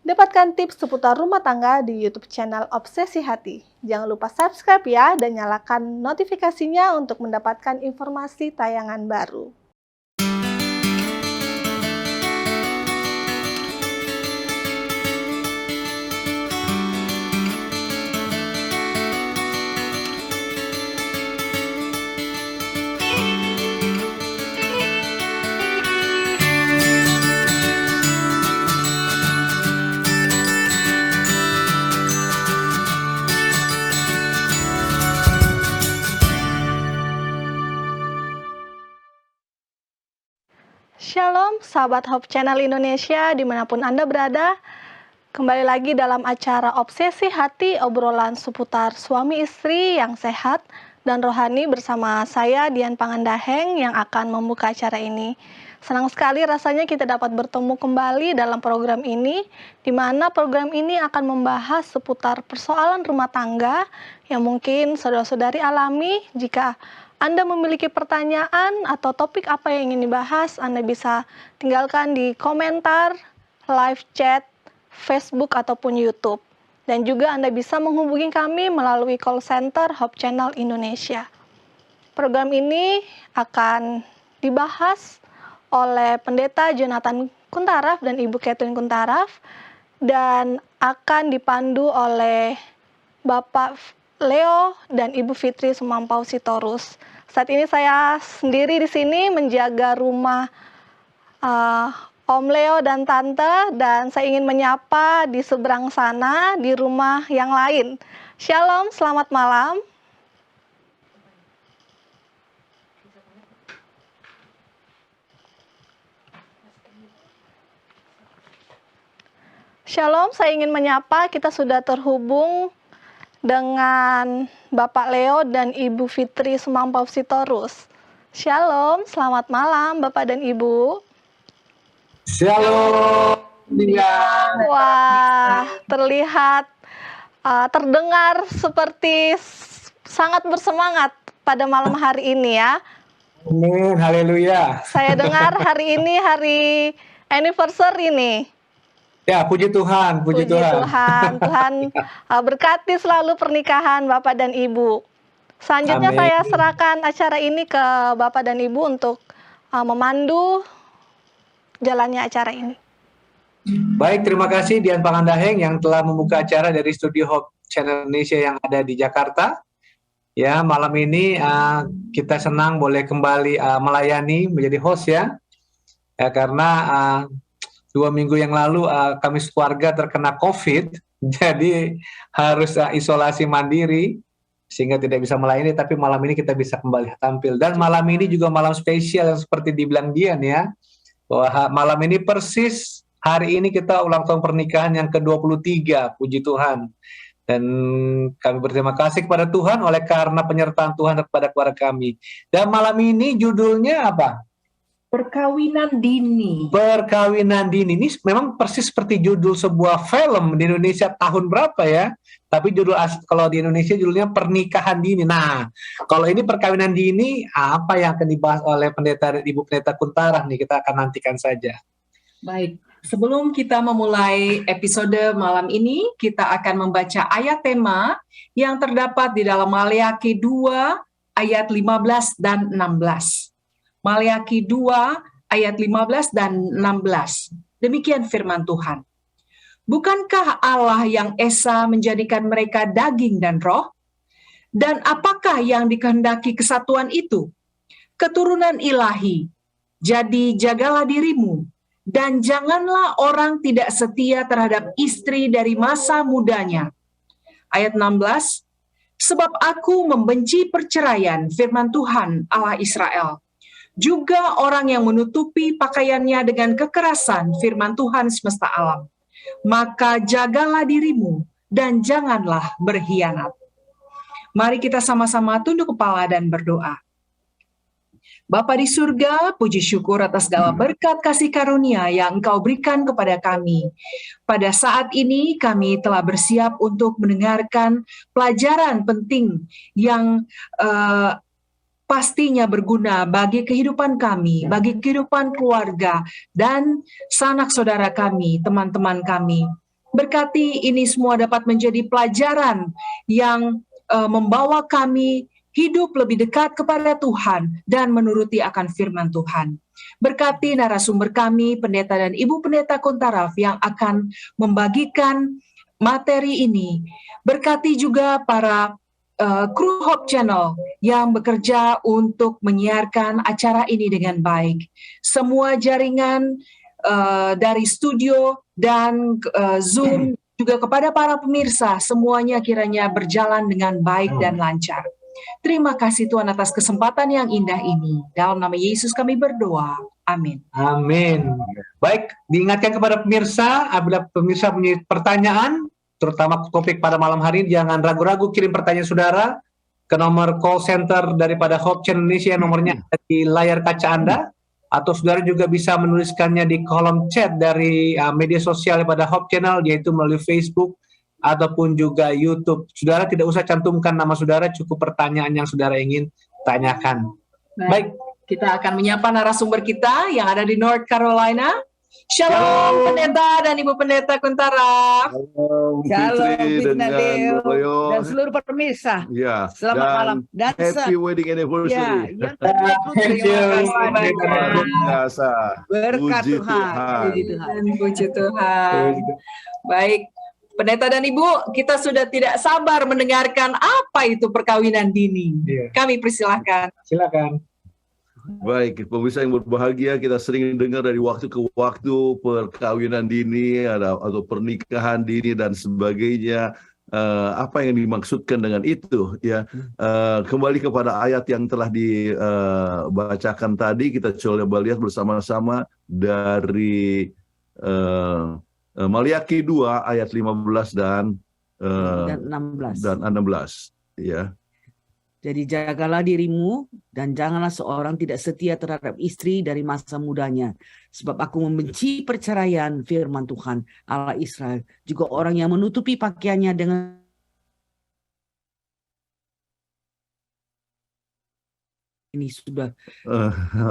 Dapatkan tips seputar rumah tangga di YouTube channel Obsesi Hati. Jangan lupa subscribe ya dan nyalakan notifikasinya untuk mendapatkan informasi tayangan baru. Shalom, sahabat Hope Channel Indonesia dimanapun Anda berada. Kembali lagi dalam acara Obsesi Hati, obrolan seputar suami istri yang sehat dan rohani bersama saya, Dian Pangandaheng, yang akan membuka acara ini. Senang sekali rasanya kita dapat bertemu kembali dalam program ini, di mana program ini akan membahas seputar persoalan rumah tangga yang mungkin saudara-saudari alami. Jika Anda memiliki pertanyaan atau topik apa yang ingin dibahas, Anda bisa tinggalkan di komentar, live chat, Facebook ataupun YouTube. Dan juga Anda bisa menghubungi kami melalui call center Hope Channel Indonesia. Program ini akan dibahas oleh Pendeta Jonathan Kuntaraf dan Ibu Catherine Kuntaraf dan akan dipandu oleh Bapak Leo dan Ibu Fitri Sumampau Sitorus. Saat ini saya sendiri di sini menjaga rumah Om Leo dan Tante, dan saya ingin menyapa di seberang sana di rumah yang lain. Shalom, selamat malam. Shalom, saya ingin menyapa, kita sudah terhubung dengan Bapak Leo dan Ibu Fitri Sumampau Sitorus. Shalom, selamat malam Bapak dan Ibu. Shalom, Dian. Wah, terlihat, terdengar seperti sangat bersemangat pada malam hari ini ya. Amin, haleluya. Saya dengar hari ini hari anniversary nih. Ya, puji Tuhan, puji Tuhan. Tuhan berkati selalu pernikahan Bapak dan Ibu. Selanjutnya Amin. saya serahkan acara ini ke Bapak dan Ibu untuk memandu jalannya acara ini. Baik, terima kasih Dian Pangandaheng yang telah membuka acara dari Studio Hope Channel Indonesia yang ada di Jakarta. Ya, malam ini kita senang boleh kembali melayani menjadi host ya. Karena 2 minggu yang lalu kami sekeluarga terkena COVID, jadi harus isolasi mandiri sehingga tidak bisa melayani, tapi malam ini kita bisa kembali tampil. Dan malam ini juga malam spesial yang seperti dibilang Dian ya, bahwa malam ini persis hari ini kita ulang tahun pernikahan yang ke-23, puji Tuhan. Dan kami berterima kasih kepada Tuhan oleh karena penyertaan Tuhan kepada keluarga kami. Dan malam ini judulnya apa? Perkawinan dini. Perkawinan dini. Ini memang persis seperti judul sebuah film di Indonesia tahun berapa ya? Tapi judul kalau di Indonesia judulnya Pernikahan Dini. Nah, kalau ini perkawinan dini, apa yang akan dibahas oleh Ibu Pendeta Kuntaraf nih? Kita akan nantikan saja. Baik, sebelum kita memulai episode malam ini, kita akan membaca ayat tema yang terdapat di dalam Maleakhi 2 ayat 15 dan 16. Maleakhi 2 ayat 15 dan 16. Demikian firman Tuhan. Bukankah Allah yang esa menjadikan mereka daging dan roh? Dan apakah yang dikehendaki kesatuan itu? Keturunan ilahi. Jadi jagalah dirimu, dan janganlah orang tidak setia terhadap istri dari masa mudanya. Ayat 16. Sebab aku membenci perceraian, firman Tuhan Allah Israel. Juga orang yang menutupi pakaiannya dengan kekerasan, firman Tuhan semesta alam. Maka jagalah dirimu dan janganlah berkhianat. Mari kita sama-sama tunduk kepala dan berdoa. Bapa di surga, puji syukur atas segala berkat kasih karunia yang Engkau berikan kepada kami. Pada saat ini kami telah bersiap untuk mendengarkan pelajaran penting yang pastinya berguna bagi kehidupan kami, bagi kehidupan keluarga, dan sanak saudara kami, teman-teman kami. Berkati ini semua dapat menjadi pelajaran yang membawa kami hidup lebih dekat kepada Tuhan dan menuruti akan firman Tuhan. Berkati narasumber kami, pendeta dan ibu pendeta Kuntaraf yang akan membagikan materi ini. Berkati juga para kru Hope Channel yang bekerja untuk menyiarkan acara ini dengan baik. Semua jaringan dari studio dan Zoom juga kepada para pemirsa, semuanya kiranya berjalan dengan baik dan lancar. Terima kasih Tuhan atas kesempatan yang indah ini. Dalam nama Yesus kami berdoa. Amin. Amin. Baik, diingatkan kepada pemirsa, apabila pemirsa punya pertanyaan, terutama topik pada malam hari ini, jangan ragu-ragu kirim pertanyaan saudara ke nomor call center daripada Hope Channel Indonesia, nomornya ada di layar kaca Anda, atau saudara juga bisa menuliskannya di kolom chat dari media sosial daripada Hope Channel, yaitu melalui Facebook ataupun juga YouTube. Saudara tidak usah cantumkan nama saudara, cukup pertanyaan yang saudara ingin tanyakan. Baik. Kita akan menyapa narasumber kita yang ada di North Carolina. Shalom pendeta dan ibu pendeta Kuntaraf. Shalom Fitri dengan dengan Loyo. dan seluruh pemirsa. Ya, Selamat dan malam dan happy wedding ya, anniversary. yang ke-20 Thank you. Luar biasa. berkat Puji Tuhan. Tuhan. Puji Tuhan. Dan puji Tuhan. Baik, pendeta dan ibu, kita sudah tidak sabar mendengarkan apa itu perkawinan dini. Iya. Kami persilahkan. Silakan. Baik, pemirsa yang berbahagia, kita sering dengar dari waktu ke waktu perkawinan dini atau pernikahan dini dan sebagainya. Apa yang dimaksudkan dengan itu? Ya, kembali kepada ayat yang telah dibacakan tadi, kita coba lihat bersama-sama dari Maliaki 2 ayat 15 dan 16. 16. Ya. Jadi jagalah dirimu dan janganlah seorang tidak setia terhadap istri dari masa mudanya. Sebab aku membenci perceraian, firman Tuhan Allah Israel. Juga orang yang menutupi pakaiannya dengan ini sudah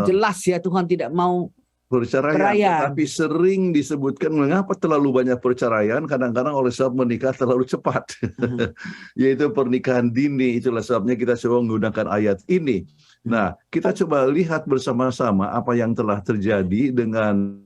jelas ya, Tuhan tidak mau Perceraian, tapi sering disebutkan mengapa terlalu banyak perceraian, kadang-kadang oleh sebab menikah terlalu cepat. Yaitu pernikahan dini, itulah sebabnya kita coba menggunakan ayat ini. Nah, kita coba lihat bersama-sama apa yang telah terjadi dengan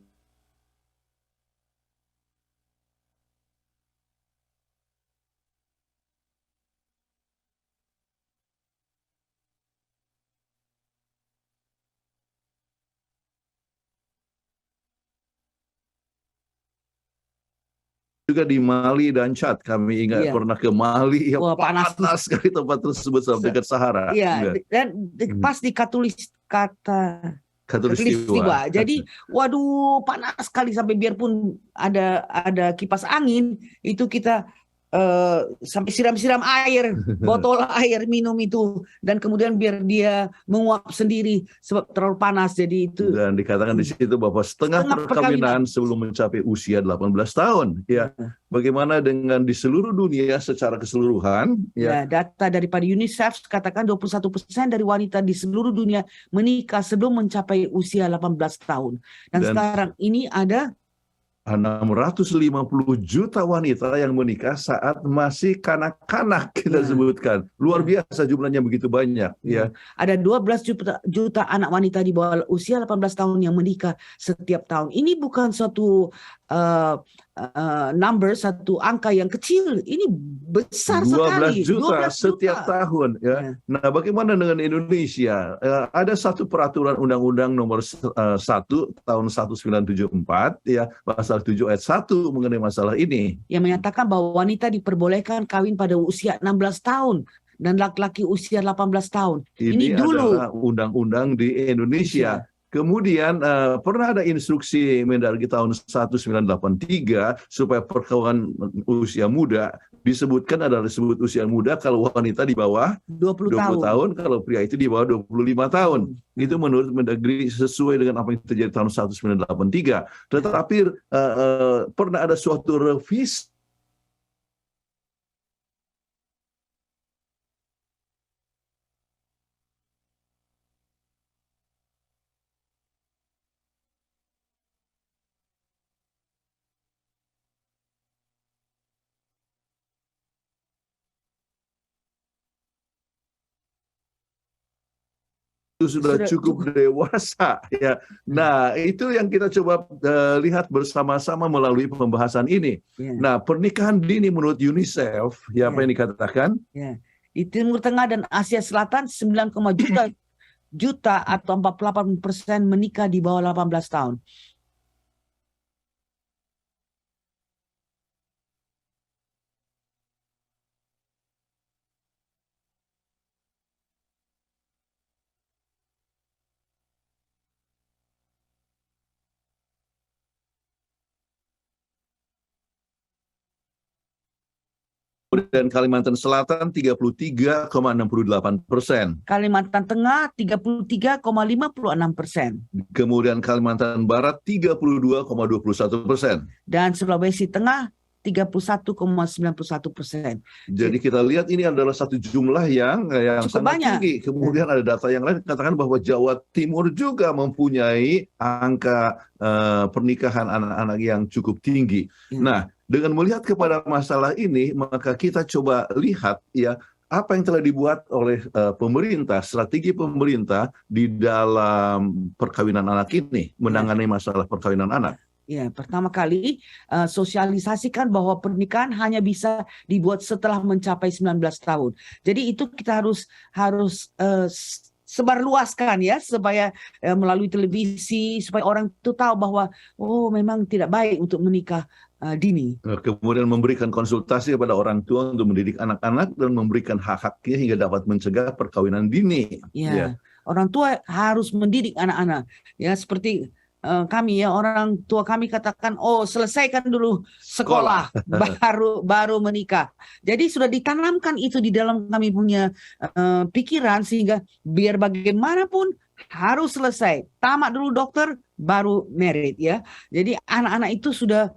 juga di Mali dan Chad. Kami ingat pernah ke Mali, ya. Wah, panas sekali tempat tersebut sampai dekat Sahara. Iya, dan pas di Katulistiwa. Jadi, waduh, panas sekali sampai biarpun ada kipas angin, itu kita sampai siram-siram air, botol air minum itu, dan kemudian biar dia menguap sendiri sebab terlalu panas. Jadi itu. Dan dikatakan di situ bahwa setengah perkawinan sebelum mencapai usia 18 tahun. Ya, bagaimana dengan di seluruh dunia secara keseluruhan? Ya, data daripada UNICEF katakan 21% dari wanita di seluruh dunia menikah sebelum mencapai usia 18 tahun. Dan sekarang ini ada 650 juta wanita yang menikah saat masih kanak-kanak, kita sebutkan. Luar biasa jumlahnya, begitu banyak. Ya. Ada 12 juta anak wanita di bawah usia 18 tahun yang menikah setiap tahun. Ini bukan suatu satu angka yang kecil. Ini besar 12 sekali. Juta setiap tahun. Ya. Nah, bagaimana dengan Indonesia? Ada satu peraturan Undang-Undang nomor 1 tahun 1974, ya, pasal 7 ayat 1 mengenai masalah ini. Yang menyatakan bahwa wanita diperbolehkan kawin pada usia 16 tahun dan laki-laki usia 18 tahun. Ini dulu adalah undang-undang di Indonesia. Kemudian pernah ada instruksi Mendagri tahun 1983 supaya perkawinan usia muda disebutkan adalah disebut usia muda kalau wanita di bawah 20 tahun, kalau pria itu di bawah 25 tahun. Itu menurut Mendagri sesuai dengan apa yang terjadi tahun 1983. Tetapi pernah ada suatu revisi sudah cukup dewasa ya. Nah, itu yang kita coba lihat bersama-sama melalui pembahasan ini. Nah, pernikahan dini menurut UNICEF, ya apa yang dikatakan? Di Timur Tengah dan Asia Selatan 9, juta atau 48% menikah di bawah 18 tahun. Dan Kalimantan Selatan 33,68%. Kalimantan Tengah 33,56%. Kemudian Kalimantan Barat 32,21%. Dan Sulawesi Tengah 31,91%. Jadi kita lihat ini adalah satu jumlah yang sangat banyak. tinggi. Kemudian ada data yang lain katakan bahwa Jawa Timur juga mempunyai angka pernikahan anak-anak yang cukup tinggi. Nah, dengan melihat kepada masalah ini, maka kita coba lihat ya apa yang telah dibuat oleh pemerintah, strategi pemerintah di dalam perkawinan anak ini, menangani masalah perkawinan anak. Ya, pertama kali sosialisasikan bahwa pernikahan hanya bisa dibuat setelah mencapai 19 tahun. Jadi itu kita harus sebarluaskan ya, supaya melalui televisi, supaya orang itu tahu bahwa memang tidak baik untuk menikah dini. Kemudian memberikan konsultasi kepada orang tua untuk mendidik anak-anak dan memberikan hak-haknya hingga dapat mencegah perkawinan dini. Ya, orang tua harus mendidik anak-anak. Ya, seperti kami ya, orang tua kami katakan, selesaikan dulu sekolah baru menikah. Jadi sudah ditanamkan itu di dalam kami punya pikiran, sehingga biar bagaimanapun harus selesai, tamat dulu dokter baru married ya. Jadi anak-anak itu sudah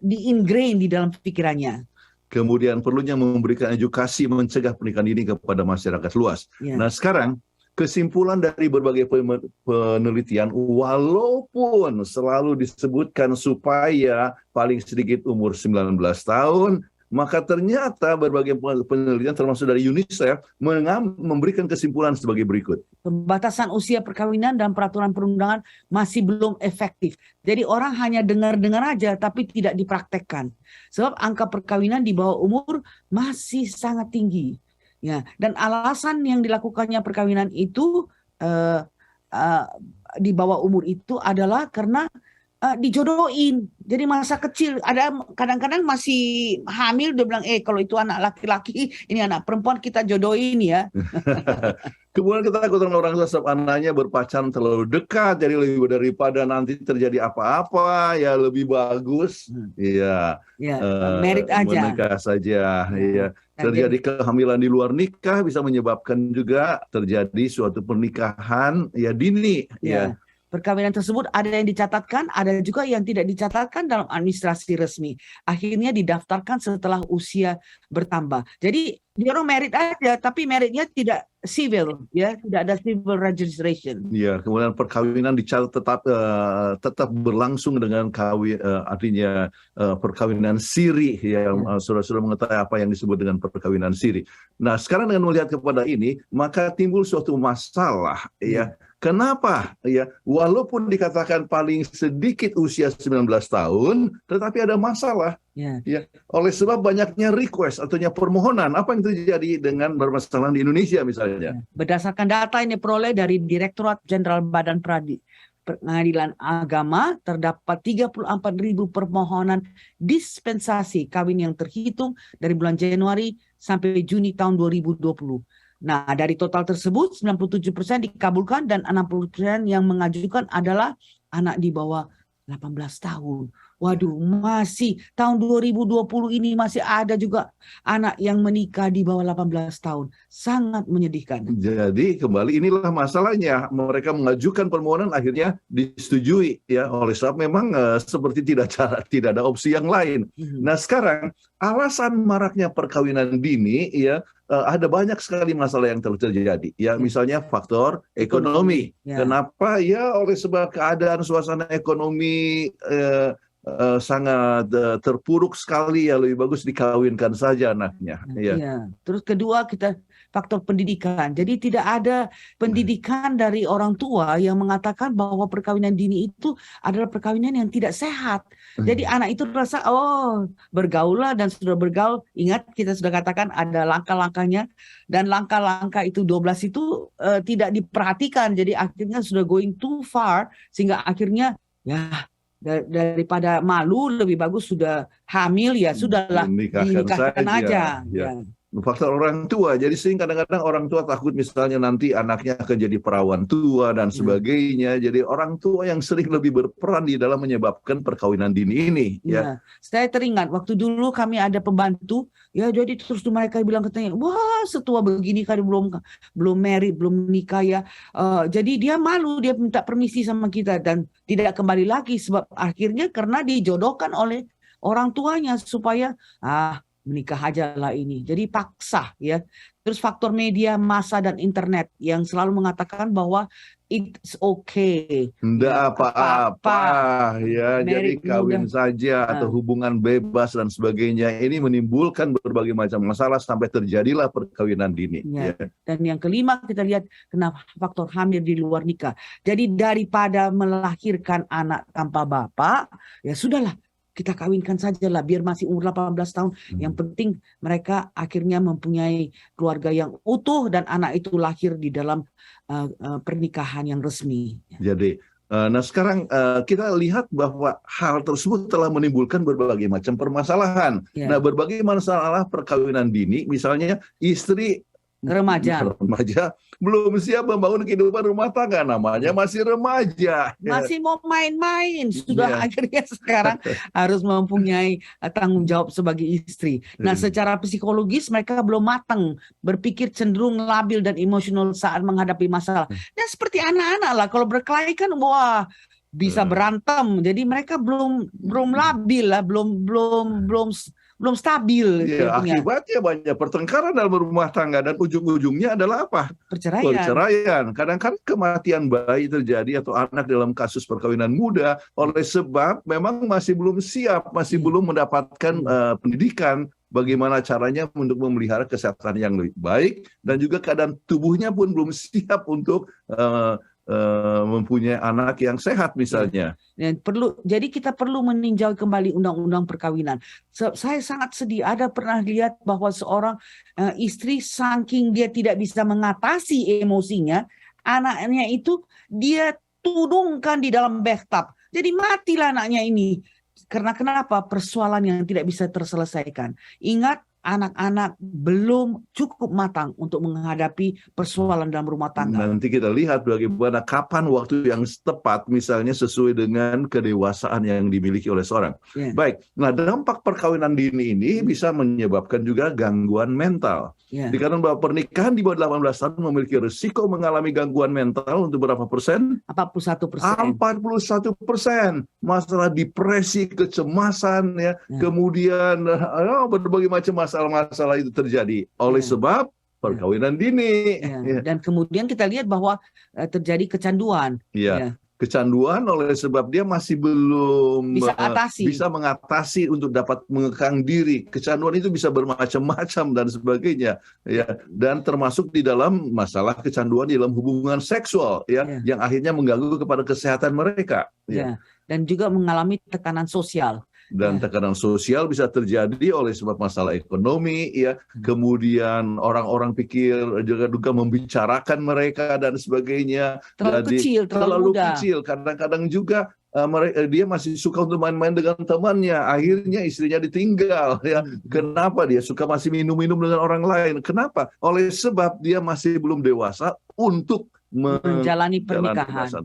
di-ingrain di dalam pikirannya. Kemudian perlunya memberikan edukasi mencegah pernikahan dini kepada masyarakat luas. Nah, sekarang kesimpulan dari berbagai penelitian, walaupun selalu disebutkan supaya paling sedikit umur 19 tahun, maka ternyata berbagai penelitian termasuk dari UNICEF memberikan kesimpulan sebagai berikut. Pembatasan usia perkawinan dan peraturan perundangan masih belum efektif. Jadi orang hanya dengar-dengar aja tapi tidak dipraktekkan. Sebab angka perkawinan di bawah umur masih sangat tinggi. Ya, dan alasan yang dilakukannya perkawinan itu di bawah umur itu adalah karena dijodohin. Jadi masa kecil, ada kadang-kadang masih hamil, dia bilang, kalau itu anak laki-laki, ini anak perempuan, kita jodohin ya. Kemudian kita ketakutan orang tua sebab anaknya berpacaran terlalu dekat, jadi lebih daripada nanti terjadi apa-apa, ya lebih bagus, merit aja. Menikah saja, Terjadi kehamilan di luar nikah bisa menyebabkan juga terjadi suatu pernikahan dini. Perkawinan tersebut ada yang dicatatkan, ada juga yang tidak dicatatkan dalam administrasi resmi. Akhirnya didaftarkan setelah usia bertambah. Jadi dia orang merit aja, tapi meritnya tidak civil, ya, tidak ada civil registration. Ya, kemudian perkawinan dicatat tetap berlangsung dengan artinya perkawinan siri, yang saudara-saudara mengetahui apa yang disebut dengan perkawinan siri. Nah, sekarang dengan melihat kepada ini, maka timbul suatu masalah, Kenapa? Walaupun dikatakan paling sedikit usia 19 tahun, tetapi ada masalah. Oleh sebab banyaknya request atau permohonan. Apa yang terjadi dengan permasalahan di Indonesia misalnya? Berdasarkan data yang diperoleh dari Direktorat Jenderal Badan Pengadilan Agama, terdapat 34.000 permohonan dispensasi kawin yang terhitung dari bulan Januari sampai Juni tahun 2020. Nah, dari total tersebut 97% dikabulkan dan 60% yang mengajukan adalah anak di bawah 18 tahun. Waduh, masih tahun 2020 ini masih ada juga anak yang menikah di bawah 18 tahun. Sangat menyedihkan. Jadi kembali inilah masalahnya. Mereka mengajukan permohonan akhirnya disetujui oleh sebab memang seperti tidak ada opsi yang lain. Nah, sekarang alasan maraknya perkawinan dini ada banyak sekali masalah yang terjadi. Misalnya faktor ekonomi. Kenapa? Oleh sebab keadaan suasana ekonomi sangat terpuruk sekali, ya lebih bagus dikawinkan saja anaknya. Ya. Iya. Terus kedua kita faktor pendidikan. Jadi tidak ada pendidikan dari orang tua yang mengatakan bahwa perkawinan dini itu adalah perkawinan yang tidak sehat. Jadi anak itu rasa bergaul dan sudah bergaul. Ingat kita sudah katakan ada langkah-langkahnya, dan langkah-langkah itu 12 itu tidak diperhatikan. Jadi akhirnya sudah going too far sehingga akhirnya ya daripada malu lebih bagus sudah hamil ya sudahlah dinikahkan aja. Ya. Faktor orang tua, jadi sering kadang-kadang orang tua takut misalnya nanti anaknya akan jadi perawan tua dan sebagainya. Jadi orang tua yang sering lebih berperan di dalam menyebabkan perkawinan dini ini. Ya. Saya teringat waktu dulu kami ada pembantu, ya jadi terus mereka bilang katanya, wah setua begini kan belum married, belum nikah ya. Jadi dia malu, dia minta permisi sama kita dan tidak kembali lagi sebab akhirnya karena dijodohkan oleh orang tuanya supaya menikah aja lah ini. Jadi paksa ya. Terus faktor media massa dan internet yang selalu mengatakan bahwa it's okay. Tidak apa-apa ya. Jadi kawin saja atau hubungan bebas dan sebagainya. Ini menimbulkan berbagai macam masalah sampai terjadilah perkawinan dini. Ya. Dan yang kelima kita lihat kenapa faktor hamil di luar nikah. Jadi daripada melahirkan anak tanpa bapak, ya sudahlah. Kita kawinkan saja lah biar masih umur 18 tahun. Yang penting mereka akhirnya mempunyai keluarga yang utuh dan anak itu lahir di dalam pernikahan yang resmi. Jadi, nah sekarang kita lihat bahwa hal tersebut telah menimbulkan berbagai macam permasalahan. Nah, berbagai masalah perkawinan dini, misalnya istri remaja belum siap membangun kehidupan rumah tangga, namanya masih remaja, masih mau main-main, sudah akhirnya sekarang harus mempunyai tanggung jawab sebagai istri. Nah, secara psikologis mereka belum matang, berpikir cenderung labil dan emosional saat menghadapi masalah. Dan seperti anak-anak lah, kalau berkelahi kan bisa berantem. Jadi mereka belum labil lah, belum stabil. Ya, akibatnya banyak pertengkaran dalam rumah tangga dan ujung-ujungnya adalah apa? Perceraian. Kadang-kadang kematian bayi terjadi atau anak dalam kasus perkawinan muda oleh sebab memang masih belum siap, masih belum mendapatkan pendidikan bagaimana caranya untuk memelihara kesehatan yang lebih baik, dan juga keadaan tubuhnya pun belum siap untuk mempunyai anak yang sehat misalnya. Jadi kita perlu meninjau kembali undang-undang perkawinan. Saya sangat sedih, ada pernah lihat bahwa seorang istri saking dia tidak bisa mengatasi emosinya, anaknya itu dia tudungkan di dalam bathtub. Jadi matilah anaknya ini. Karena kenapa? Persoalan yang tidak bisa terselesaikan. Ingat, anak-anak belum cukup matang untuk menghadapi persoalan dalam rumah tangga. Nanti kita lihat bagaimana kapan waktu yang tepat, misalnya sesuai dengan kedewasaan yang dimiliki oleh seorang. Baik, nah dampak perkawinan dini ini bisa menyebabkan juga gangguan mental. Dikarenakan bahwa pernikahan di bawah 18 tahun memiliki risiko mengalami gangguan mental untuk berapa persen? 41%. 41%. Masalah depresi, kecemasan, kemudian berbagai macam masalah-masalah itu terjadi oleh sebab perkawinan dini. Dan kemudian kita lihat bahwa terjadi kecanduan. Kecanduan oleh sebab dia masih belum bisa mengatasi untuk dapat mengekang diri. Kecanduan itu bisa bermacam-macam dan sebagainya, dan termasuk di dalam masalah kecanduan di dalam hubungan seksual, yang akhirnya mengganggu kepada kesehatan mereka. Dan juga mengalami tekanan sosial. Dan tekanan sosial bisa terjadi oleh sebab masalah ekonomi, kemudian orang-orang pikir juga membicarakan mereka dan sebagainya. Terlalu kecil. Kadang-kadang juga dia masih suka untuk main-main dengan temannya, akhirnya istrinya ditinggal. Kenapa? Dia suka masih minum-minum dengan orang lain. Kenapa? Oleh sebab dia masih belum dewasa untuk menjalani pernikahan.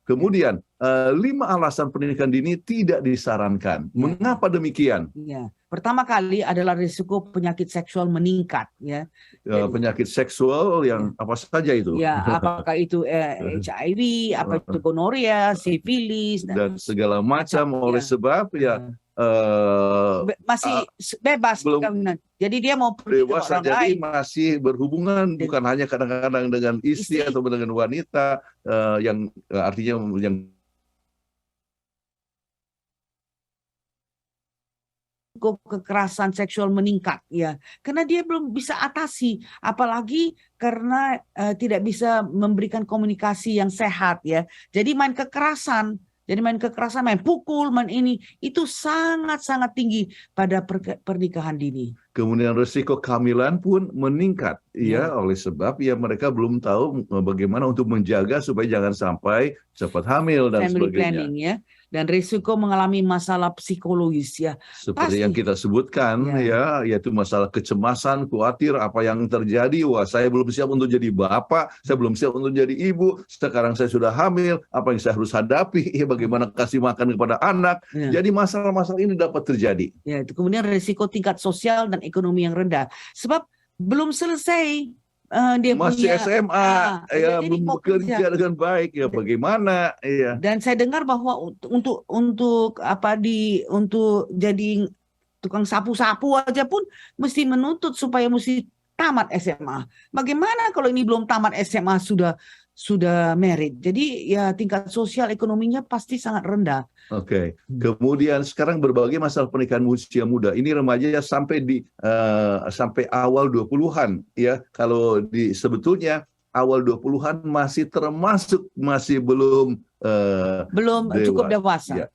Kemudian 5 alasan pernikahan dini tidak disarankan. Mengapa demikian? Pertama kali adalah risiko penyakit seksual meningkat. Penyakit seksual yang apa saja itu? Apakah itu HIV, apa itu gonorea, sifilis, dan segala macam oleh sebab masih bebas perkawinan. Jadi dia mau dewasa, jadi masih berhubungan bukan hanya kadang-kadang dengan istri atau dengan wanita, yang artinya yang kekerasan seksual meningkat ya, karena dia belum bisa atasi, apalagi karena tidak bisa memberikan komunikasi yang sehat ya. Jadi main kekerasan, main pukul, main ini itu sangat-sangat tinggi pada pernikahan dini. Kemudian risiko kehamilan pun meningkat ya, oleh sebab ya mereka belum tahu bagaimana untuk menjaga supaya jangan sampai cepat hamil dan Family sebagainya. planning ya, dan risiko mengalami masalah psikologis ya. Seperti Pasti. yang kita sebutkan ya, yaitu masalah kecemasan, khawatir apa yang terjadi. Wah, saya belum siap untuk jadi bapak, saya belum siap untuk jadi ibu. Sekarang saya sudah hamil, apa yang saya harus hadapi? Ya, bagaimana kasih makan kepada anak? Jadi masalah-masalah ini dapat terjadi. Ya, itu kemudian risiko tingkat sosial dan ekonomi yang rendah. Sebab belum selesai dia masih punya SMA, ya jadi belum bekerja dengan baik, ya bagaimana? Ya. Dan saya dengar bahwa untuk jadi tukang sapu-sapu aja pun mesti menuntut supaya mesti tamat SMA. Bagaimana kalau ini belum tamat SMA sudah married? Jadi ya tingkat sosial ekonominya pasti sangat rendah. Oke. Kemudian sekarang berbagai masalah pernikahan usia muda. Ini remaja ya sampai awal 20-an ya. Kalau sebetulnya awal 20-an masih belum cukup dewasa. Ya.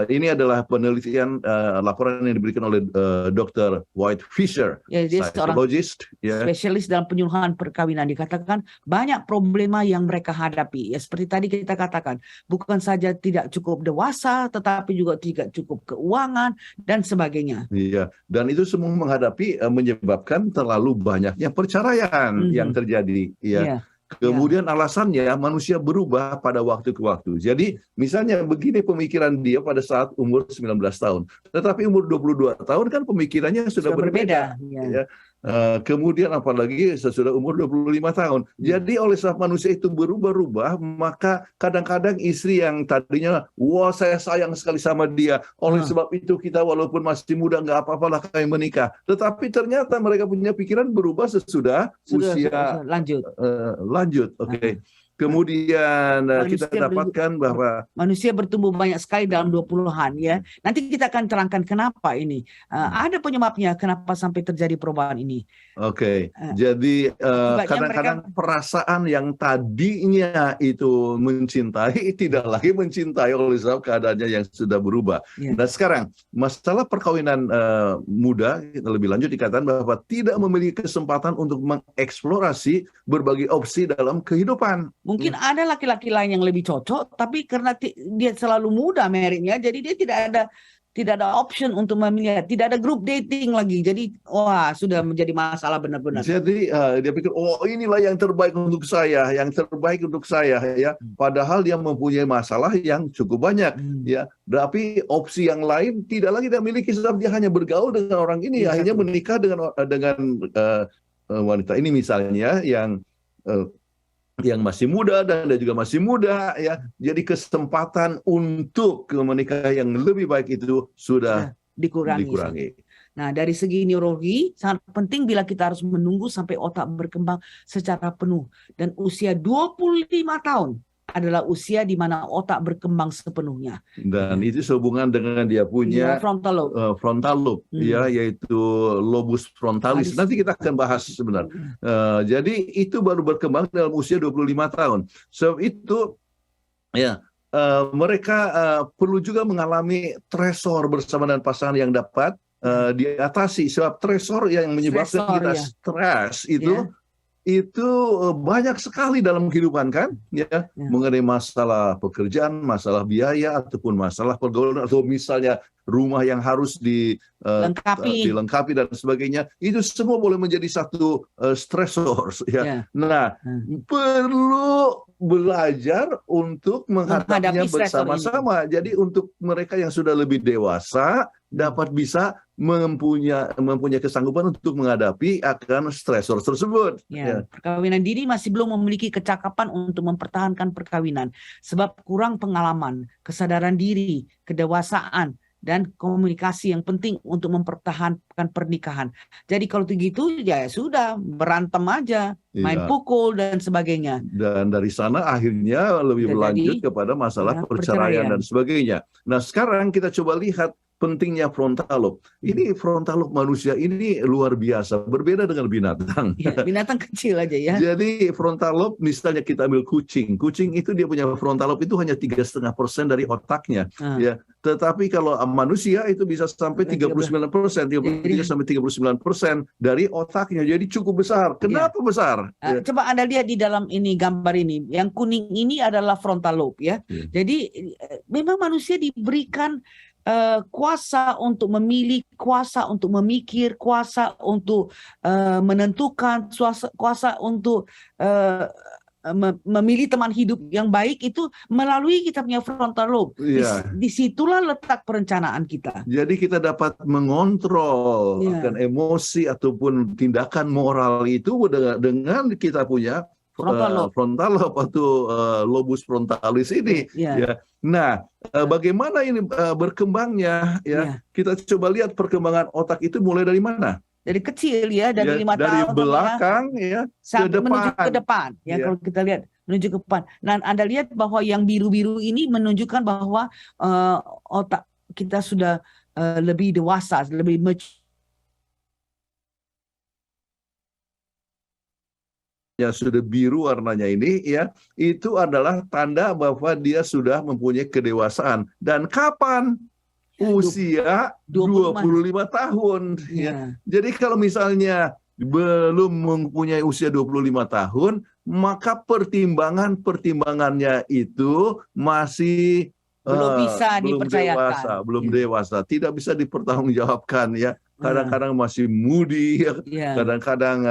Ini adalah penelitian laporan yang diberikan oleh Dr. White Fisher, dia seorang spesialis dalam penyuluhan perkawinan. Dikatakan banyak problema yang mereka hadapi. Ya seperti tadi kita katakan, bukan saja tidak cukup dewasa, tetapi juga tidak cukup keuangan dan sebagainya. Iya, dan itu semua menyebabkan terlalu banyaknya perceraian yang terjadi. Ya. Kemudian alasannya manusia berubah pada waktu ke waktu. Jadi misalnya begini pemikiran dia pada saat umur 19 tahun. Tetapi umur 22 tahun kan pemikirannya sudah berbeda. Ya. Kemudian apalagi sesudah umur 25 tahun. Jadi oleh sebab manusia itu berubah-ubah, maka kadang-kadang istri yang tadinya, wah saya sayang sekali sama dia, oleh sebab itu kita walaupun masih muda nggak apa-apalah kami menikah. Tetapi ternyata mereka punya pikiran berubah sesudah usia lanjut. Oke. Kemudian kita dapatkan bahwa manusia bertumbuh banyak sekali dalam 20-an ya. Nanti kita akan terangkan kenapa ini. Ada penyebabnya kenapa sampai terjadi perubahan ini. Oke. Jadi kadang-kadang perasaan yang tadinya itu mencintai tidak lagi mencintai oleh sebab keadaannya yang sudah berubah. Nah sekarang masalah perkawinan muda lebih lanjut dikatakan bahwa tidak memiliki kesempatan untuk mengeksplorasi berbagai opsi dalam kehidupan. Mungkin ada laki-laki lain yang lebih cocok, tapi karena dia selalu muda married-nya, jadi dia tidak ada option untuk memilih, tidak ada group dating lagi. Jadi wah sudah menjadi masalah benar-benar. Jadi dia pikir inilah yang terbaik untuk saya, ya. Padahal dia mempunyai masalah yang cukup banyak, ya. Tapi opsi yang lain tidak lagi dia miliki sebab dia hanya bergaul dengan orang ini, akhirnya menikah dengan wanita ini misalnya yang masih muda dan dia juga masih muda ya. Jadi kesempatan untuk menikah yang lebih baik itu sudah dikurangi. Nah, dari segi neurologi sangat penting bila kita harus menunggu sampai otak berkembang secara penuh, dan usia 25 tahun adalah usia di mana otak berkembang sepenuhnya. Dan itu sehubungan dengan dia punya frontal lobe ya, yaitu lobus frontalis. Nanti kita akan bahas sebenarnya. Jadi itu baru berkembang dalam usia 25 tahun. Sebab itu ya mereka perlu juga mengalami stresor bersama dengan pasangan yang dapat diatasi. Sebab stresor yang menyebabkan kita stres itu banyak sekali dalam kehidupan kan, ya. Mengenai masalah pekerjaan, masalah biaya, ataupun masalah pergaulan, atau misalnya rumah yang harus dilengkapi dan sebagainya. Itu semua boleh menjadi satu stresor, ya. Nah, perlu belajar untuk menghadapinya bersama-sama. Jadi untuk mereka yang sudah lebih dewasa dapat bisa mempunyai kesanggupan untuk menghadapi akan stresor tersebut. Perkawinan dini masih belum memiliki kecakapan untuk mempertahankan perkawinan sebab kurang pengalaman, kesadaran diri, kedewasaan, dan komunikasi yang penting untuk mempertahankan pernikahan. Jadi kalau begitu ya sudah berantem aja, main pukul dan sebagainya. Dan dari sana akhirnya lebih berlanjut kepada masalah perceraian dan sebagainya. Nah sekarang kita coba lihat pentingnya frontal lobe. Ini frontal lobe manusia ini luar biasa, berbeda dengan binatang. Ya, binatang kecil aja ya. Jadi frontal lobe, misalnya kita ambil kucing itu dia punya frontal lobe itu hanya 3,5% dari otaknya, ya. Tetapi kalau manusia itu bisa sampai 39%, 33 sampai 39% dari otaknya. Jadi cukup besar. Kenapa besar? Coba Anda lihat di dalam ini gambar ini, yang kuning ini adalah frontal lobe ya. Jadi memang manusia diberikan kuasa untuk memilih, kuasa untuk memikir, kuasa untuk menentukan, kuasa untuk memilih teman hidup yang baik itu melalui kita punya frontal lobe. Disitulah letak perencanaan kita. Jadi kita dapat mengontrol akan emosi ataupun tindakan moral itu dengan kita punya frontal lobe atau lobus frontalis ini. Ya. Nah, bagaimana ini berkembangnya? Ya, kita coba lihat perkembangan otak itu mulai dari mana? Dari kecil ya, dari 5 tahun dari belakang ya sampai menuju ke depan. Ya, kalau kita lihat menuju ke depan. Nah, Anda lihat bahwa yang biru-biru ini menunjukkan bahwa otak kita sudah lebih dewasa, lebih mature. Ya, sudah biru warnanya ini ya, itu adalah tanda bahwa dia sudah mempunyai kedewasaan. Dan kapan? Usia 25 tahun ya. Jadi kalau misalnya belum mempunyai usia 25 tahun, maka pertimbangannya itu masih belum bisa dipercayakan. Belum dewasa, tidak bisa dipertanggungjawabkan ya. Kadang-kadang masih moody, kadang-kadang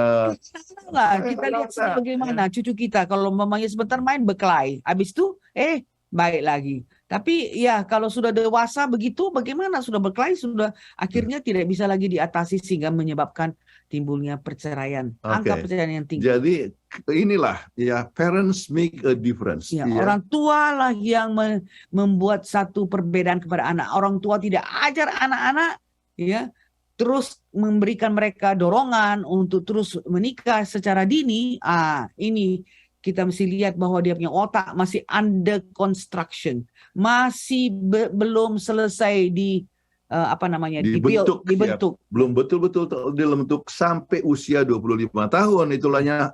kita lihat bagaimana cucu kita kalau mamanya sebentar main berkelahi, habis itu baik lagi. Tapi ya kalau sudah dewasa begitu, bagaimana sudah berkelahi, sudah akhirnya tidak bisa lagi diatasi sehingga menyebabkan timbulnya perceraian, angka perceraian yang tinggi. Jadi inilah ya, parents make a difference. Ya, orang tua lah yang membuat satu perbedaan kepada anak. Orang tua tidak ajar anak-anak ya, terus memberikan mereka dorongan untuk terus menikah secara dini. Ini kita mesti lihat bahwa dia punya otak masih under construction, masih belum selesai dibentuk. Ya, belum betul-betul dibentuk sampai usia 25 tahun.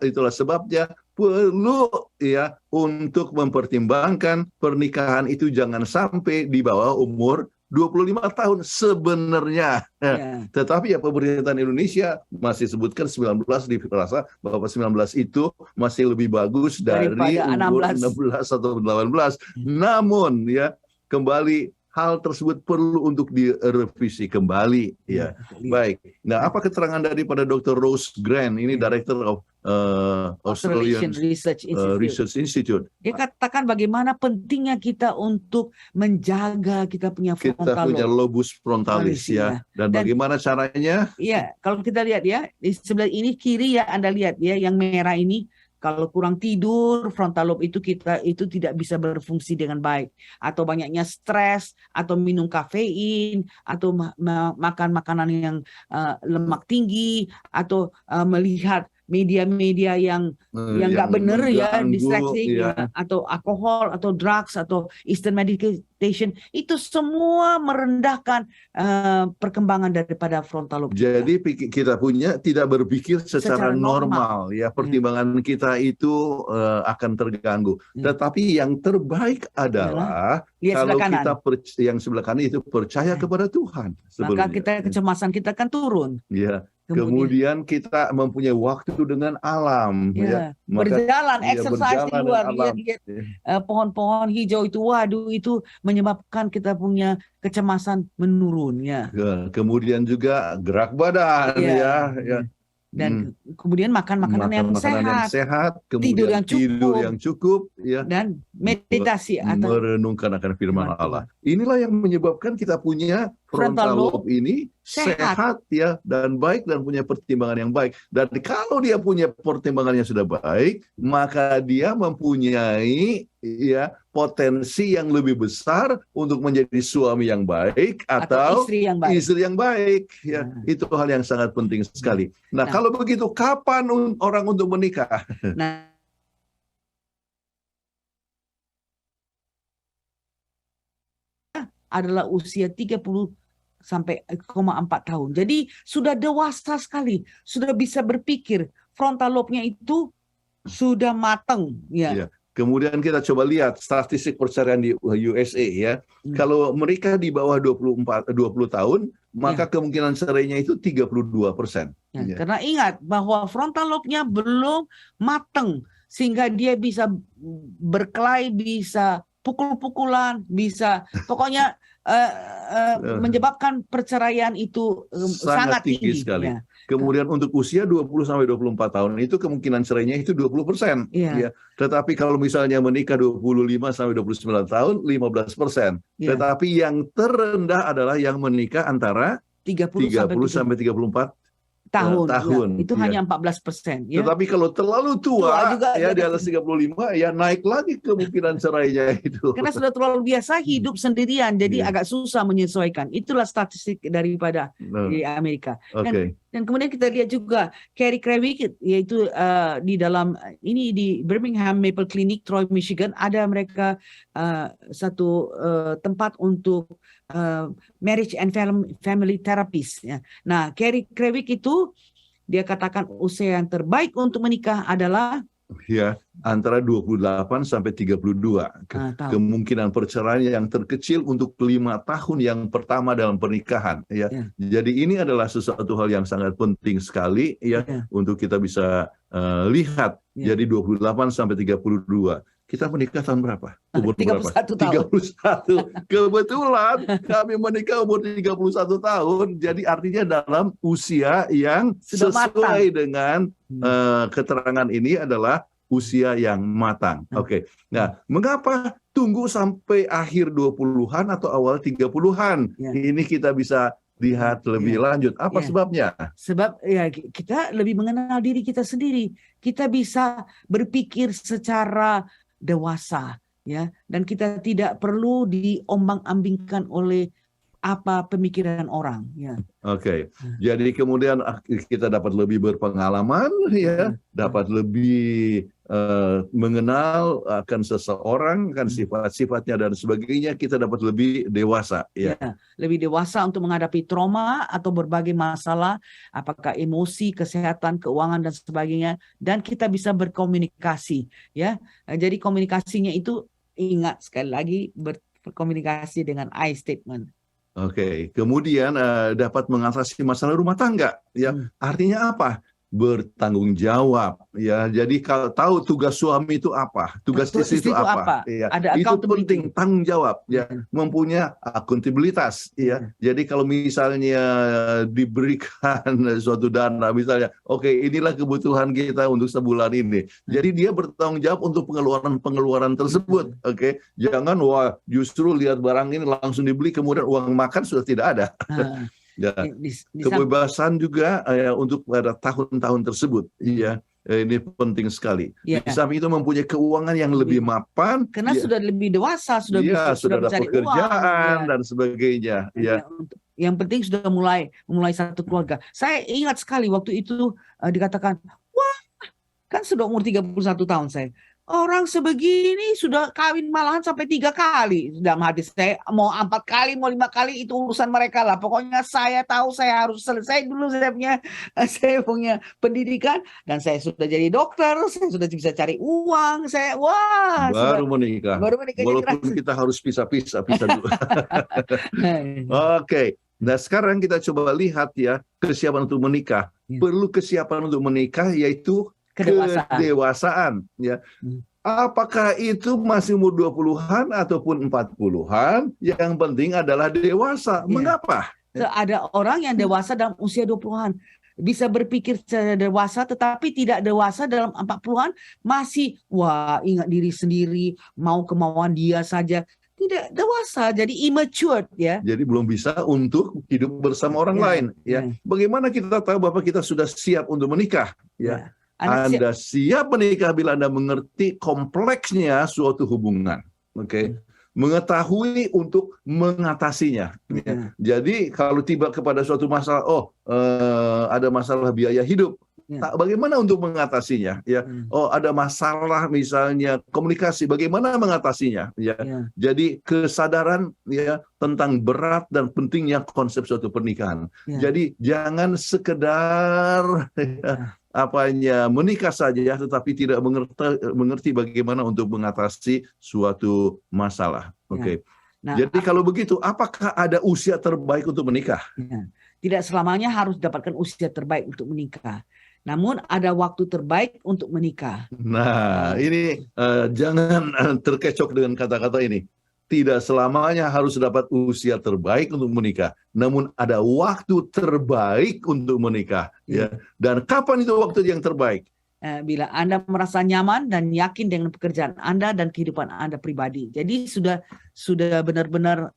Itulah sebabnya perlu ya untuk mempertimbangkan pernikahan itu jangan sampai di bawah umur 25 tahun sebenarnya. Tetapi ya pemerintah Indonesia masih sebutkan 19, dirasa bahwa 19 itu masih lebih bagus dari umur 16 atau 18. Namun ya kembali hal tersebut perlu untuk direvisi kembali ya. Baik. Nah, apa keterangan daripada Dr. Rose Grant, ini Director of Australian Research Institute. Dia katakan bagaimana pentingnya kita untuk menjaga kita punya lobus frontalis ya. Dan bagaimana caranya? Ya, kalau kita lihat ya, di sebelah ini kiri ya, Anda lihat ya, yang merah ini. Kalau kurang tidur, frontal lobe itu tidak bisa berfungsi dengan baik, atau banyaknya stres, atau minum kafein, atau makan makanan yang lemak tinggi, atau melihat media-media yang nggak benar ya, distraksi atau alkohol atau drugs atau Eastern medication, itu semua merendahkan perkembangan daripada frontal lobe. Jadi kita tidak berpikir secara normal ya, pertimbangan kita itu akan terganggu. Tetapi yang terbaik adalah kalau kita yang sebelah kanan itu percaya kepada Tuhan. Maka kecemasan kita akan turun. Ya. Kemudian kita mempunyai waktu dengan alam, berjalan, exercise di luar, lihat pohon-pohon hijau itu, waduh, itu menyebabkan kita punya kecemasan menurun ya. Kemudian juga gerak badan dan kemudian makan makanan yang sehat, kemudian tidur yang cukup ya, dan meditasi atau merenungkan akan firman Allah. Inilah yang menyebabkan kita punya frontal lobe ini sehat ya, dan baik, dan punya pertimbangan yang baik. Dan kalau dia punya pertimbangan yang sudah baik, maka dia mempunyai ya potensi yang lebih besar untuk menjadi suami yang baik atau istri yang baik ya. Itu hal yang sangat penting sekali. Nah, kalau begitu kapan orang untuk menikah? Adalah usia 30 sampai 4 tahun. Jadi sudah dewasa sekali, sudah bisa berpikir. Frontal lobe-nya itu sudah matang, ya. Iya. Kemudian kita coba lihat statistik perceraian di USA ya. Kalau mereka di bawah 20 tahun, maka kemungkinan cerainya itu 32%. Ya, karena ingat bahwa frontal lobe-nya belum matang sehingga dia bisa berkelahi, bisa pukul-pukulan, bisa pokoknya menyebabkan perceraian itu sangat tinggi sekali. Ya. Kemudian untuk usia 20 sampai 24 tahun itu kemungkinan cerainya itu 20%. Ya. Ya. Tetapi kalau misalnya menikah 25 sampai 29 tahun 15%. Ya. Tetapi yang terendah adalah yang menikah antara 30 sampai 34 tahun. Ya, itu hanya 14%. Ya. Tetapi kalau terlalu tua juga, ya di atas 35 ya naik lagi kemungkinan cerainya itu. Karena sudah terlalu biasa hidup sendirian, jadi agak susah menyesuaikan. Itulah statistik daripada di Amerika. Dan kemudian kita lihat juga Carrie Krawick, yaitu di dalam ini di Birmingham Maple Clinic, Troy, Michigan, ada mereka satu tempat untuk marriage and family therapist. Ya. Nah, Carrie Krawick itu dia katakan usia yang terbaik untuk menikah adalah ya antara 28 sampai 32. Kemungkinan perceraian yang terkecil untuk 5 tahun yang pertama dalam pernikahan ya. Jadi ini adalah sesuatu hal yang sangat penting sekali ya untuk kita bisa lihat. Jadi 28 sampai 32. Kita menikah tahun berapa? Umur 31 berapa? 31. Kebetulan kami menikah umur 31 tahun. Jadi artinya dalam usia yang sudah sesuai matang. Dengan keterangan ini adalah usia yang matang. Oke. Nah, mengapa tunggu sampai akhir 20-an atau awal 30-an? Ini kita bisa lihat lebih lanjut. Apa sebabnya? Sebab ya kita lebih mengenal diri kita sendiri. Kita bisa berpikir secara dewasa ya, dan kita tidak perlu diombang-ambingkan oleh apa pemikiran orang ya. Oke. Jadi kemudian kita dapat lebih berpengalaman ya, dapat lebih mengenal akan seseorang, akan sifat-sifatnya dan sebagainya, kita dapat lebih dewasa ya. Lebih dewasa untuk menghadapi trauma atau berbagai masalah, apakah emosi, kesehatan, keuangan dan sebagainya, dan kita bisa berkomunikasi ya. Jadi komunikasinya itu ingat sekali lagi berkomunikasi dengan I statement. Oke, kemudian dapat mengatasi masalah rumah tangga ya. Artinya apa? Bertanggung jawab ya. Jadi kalau tahu tugas suami itu apa, tugas istri itu apa, ya. Ada itu penting, tanggung jawab ya, mempunyai akuntabilitas ya. Jadi kalau misalnya diberikan suatu dana misalnya, oke, inilah kebutuhan kita untuk sebulan ini. Jadi dia bertanggung jawab untuk pengeluaran tersebut. Oke, jangan wah justru lihat barang ini langsung dibeli kemudian uang makan sudah tidak ada. Ya, kebebasan juga untuk pada tahun-tahun tersebut, ya ini penting sekali. Di samping itu mempunyai keuangan yang lebih mapan, karena sudah lebih dewasa, sudah ada pekerjaan dan sebagainya. Yang penting sudah memulai satu keluarga. Saya ingat sekali waktu itu dikatakan, wah kan sudah umur 31 tahun saya. Orang sebegini sudah kawin malahan sampai 3 kali. Dalam hati saya mau 4 kali, mau 5 kali itu urusan mereka lah. Pokoknya saya tahu saya harus selesai dulu saya punya pendidikan dan saya sudah jadi dokter, saya sudah bisa cari uang. Baru menikah. Walaupun kita harus pisah dulu. Oke. Nah sekarang kita coba lihat ya kesiapan untuk menikah. Perlu kesiapan untuk menikah yaitu kedewasaan ya. Apakah itu masih umur 20-an ataupun 40-an, yang penting adalah dewasa. Mengapa? Ada orang yang dewasa dalam usia 20-an bisa berpikir secara dewasa, tetapi tidak dewasa dalam 40-an masih ingat diri sendiri, mau kemauan dia saja. Tidak dewasa, jadi immature ya. Jadi belum bisa untuk hidup bersama orang lain ya. Bagaimana kita tahu bahwa kita sudah siap untuk menikah ya? Anda siap menikah bila Anda mengerti kompleksnya suatu hubungan, mengetahui untuk mengatasinya. Jadi kalau tiba kepada suatu masalah, ada masalah biaya hidup, Bagaimana untuk mengatasinya? Ya, oh ada masalah misalnya komunikasi, bagaimana mengatasinya? Ya, jadi kesadaran ya tentang berat dan pentingnya konsep suatu pernikahan. Jadi jangan sekedar menikah saja, tetapi tidak mengerti bagaimana untuk mengatasi suatu masalah. Oke. Nah, jadi kalau begitu, apakah ada usia terbaik untuk menikah? Tidak selamanya harus dapatkan usia terbaik untuk menikah. Namun ada waktu terbaik untuk menikah. Nah, ini jangan terkecoh dengan kata-kata ini. Tidak selamanya harus dapat usia terbaik untuk menikah. Namun ada waktu terbaik untuk menikah. Ya. Dan kapan itu waktu yang terbaik? Bila Anda merasa nyaman dan yakin dengan pekerjaan Anda dan kehidupan Anda pribadi. Jadi sudah benar-benar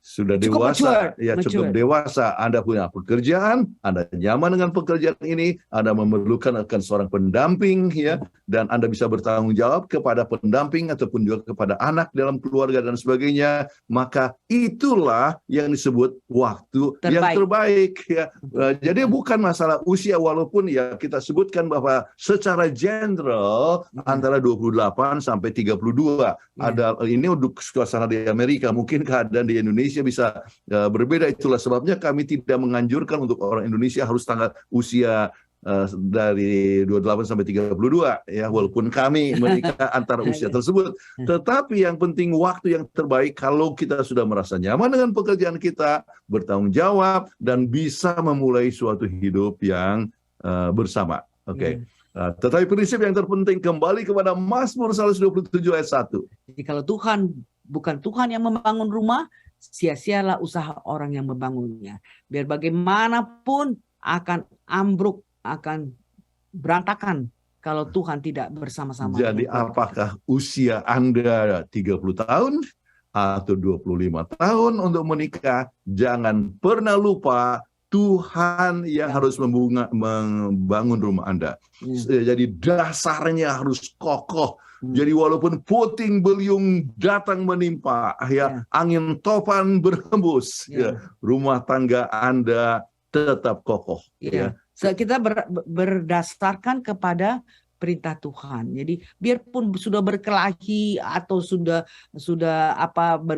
sudah cukup dewasa, mature. cukup dewasa. Anda punya pekerjaan, Anda nyaman dengan pekerjaan ini, Anda memerlukan seorang pendamping, ya, dan Anda bisa bertanggung jawab kepada pendamping ataupun juga kepada anak dalam keluarga dan sebagainya. Maka itulah yang disebut waktu yang terbaik. Ya. Jadi bukan masalah usia, walaupun ya kita sebutkan bahwa secara general antara 28 sampai 32. Ada ini untuk suasana di Amerika, mungkin keadaan di Indonesia bisa berbeda. Itulah sebabnya kami tidak menganjurkan untuk orang Indonesia harus tanggal usia dari 28 sampai 32 ya, walaupun kami menikah antara usia tersebut. Tetapi yang penting waktu yang terbaik kalau kita sudah merasa nyaman dengan pekerjaan kita, bertanggung jawab dan bisa memulai suatu hidup yang bersama. Oke. Tetapi prinsip yang terpenting kembali kepada Mazmur 127 ayat 1. Jadi kalau bukan Tuhan yang membangun rumah, sia-sialah usaha orang yang membangunnya. Biar bagaimanapun akan ambruk, akan berantakan kalau Tuhan tidak bersama-sama. Jadi apakah usia Anda 30 tahun atau 25 tahun untuk menikah? Jangan pernah lupa Tuhan yang harus membangun rumah Anda. Jadi dasarnya harus kokoh. Jadi walaupun puting beliung datang menimpa, angin topan berhembus, rumah tangga Anda tetap kokoh. Kita berdasarkan kepada perintah Tuhan. Jadi biarpun sudah berkelahi atau sudah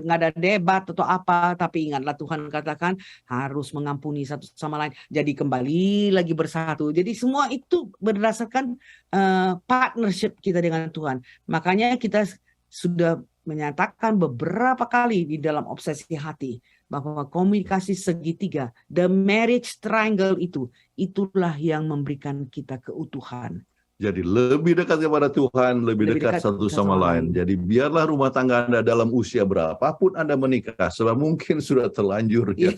ngada debat atau apa, tapi ingatlah Tuhan katakan harus mengampuni satu sama lain. Jadi kembali lagi bersatu. Jadi semua itu berdasarkan partnership kita dengan Tuhan. Makanya kita sudah menyatakan beberapa kali di dalam obsesi hati bahwa komunikasi segitiga, the marriage triangle itulah yang memberikan kita keutuhan. Jadi lebih dekat kepada Tuhan, lebih dekat satu sama lain. Jadi biarlah rumah tangga Anda dalam usia berapapun Anda menikah, sebab mungkin sudah terlanjur ya,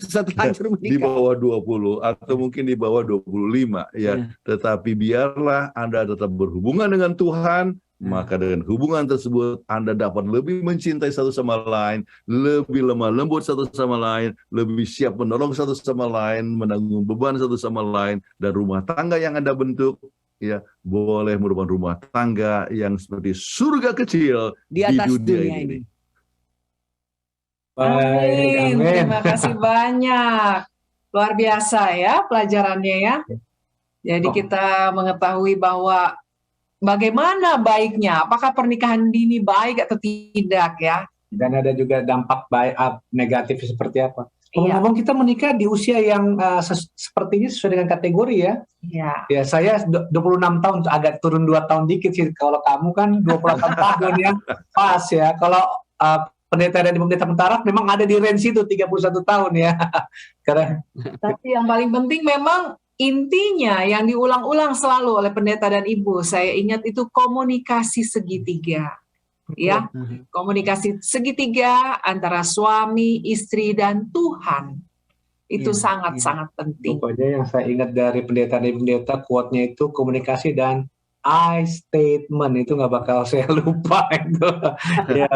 di bawah 20 atau mungkin di bawah 25 ya. Tetapi biarlah Anda tetap berhubungan dengan Tuhan, maka dengan hubungan tersebut Anda dapat lebih mencintai satu sama lain, lebih lemah lembut satu sama lain, lebih siap menolong satu sama lain, menanggung beban satu sama lain, dan rumah tangga yang Anda bentuk ya boleh merupakan rumah tangga yang seperti surga kecil di atas dunia ini. Amin. Terima kasih banyak. Luar biasa ya pelajarannya ya. Jadi kita mengetahui bahwa bagaimana baiknya, apakah pernikahan dini baik atau tidak ya. Dan ada juga dampak negatif seperti apa. Ngomong-ngomong kita menikah di usia yang sepertinya sesuai dengan kategori ya. Ya saya 26 tahun, agak turun 2 tahun dikit sih. Kalau kamu kan 28 tahun ya, pas ya. Kalau pendeta dan pendeta mentara memang ada di range itu 31 tahun ya. Karena tapi yang paling penting memang intinya yang diulang-ulang selalu oleh pendeta dan ibu, saya ingat itu komunikasi segitiga. Ya, komunikasi segitiga antara suami, istri, dan Tuhan itu sangat-sangat penting. Pokoknya yang saya ingat dari pendeta dan pendeta, quote-nya itu komunikasi dan I statement, itu nggak bakal saya lupa itu. Ya,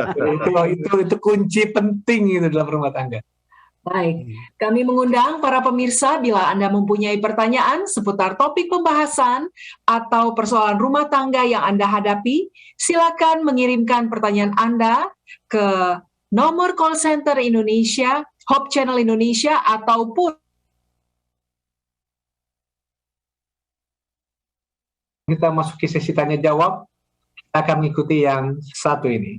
itu kunci penting itu dalam rumah tangga. Baik, kami mengundang para pemirsa bila Anda mempunyai pertanyaan seputar topik pembahasan atau persoalan rumah tangga yang Anda hadapi, silakan mengirimkan pertanyaan Anda ke nomor call center Indonesia, Hope Channel Indonesia, ataupun kita masuki sesi tanya jawab, kita akan mengikuti yang satu ini.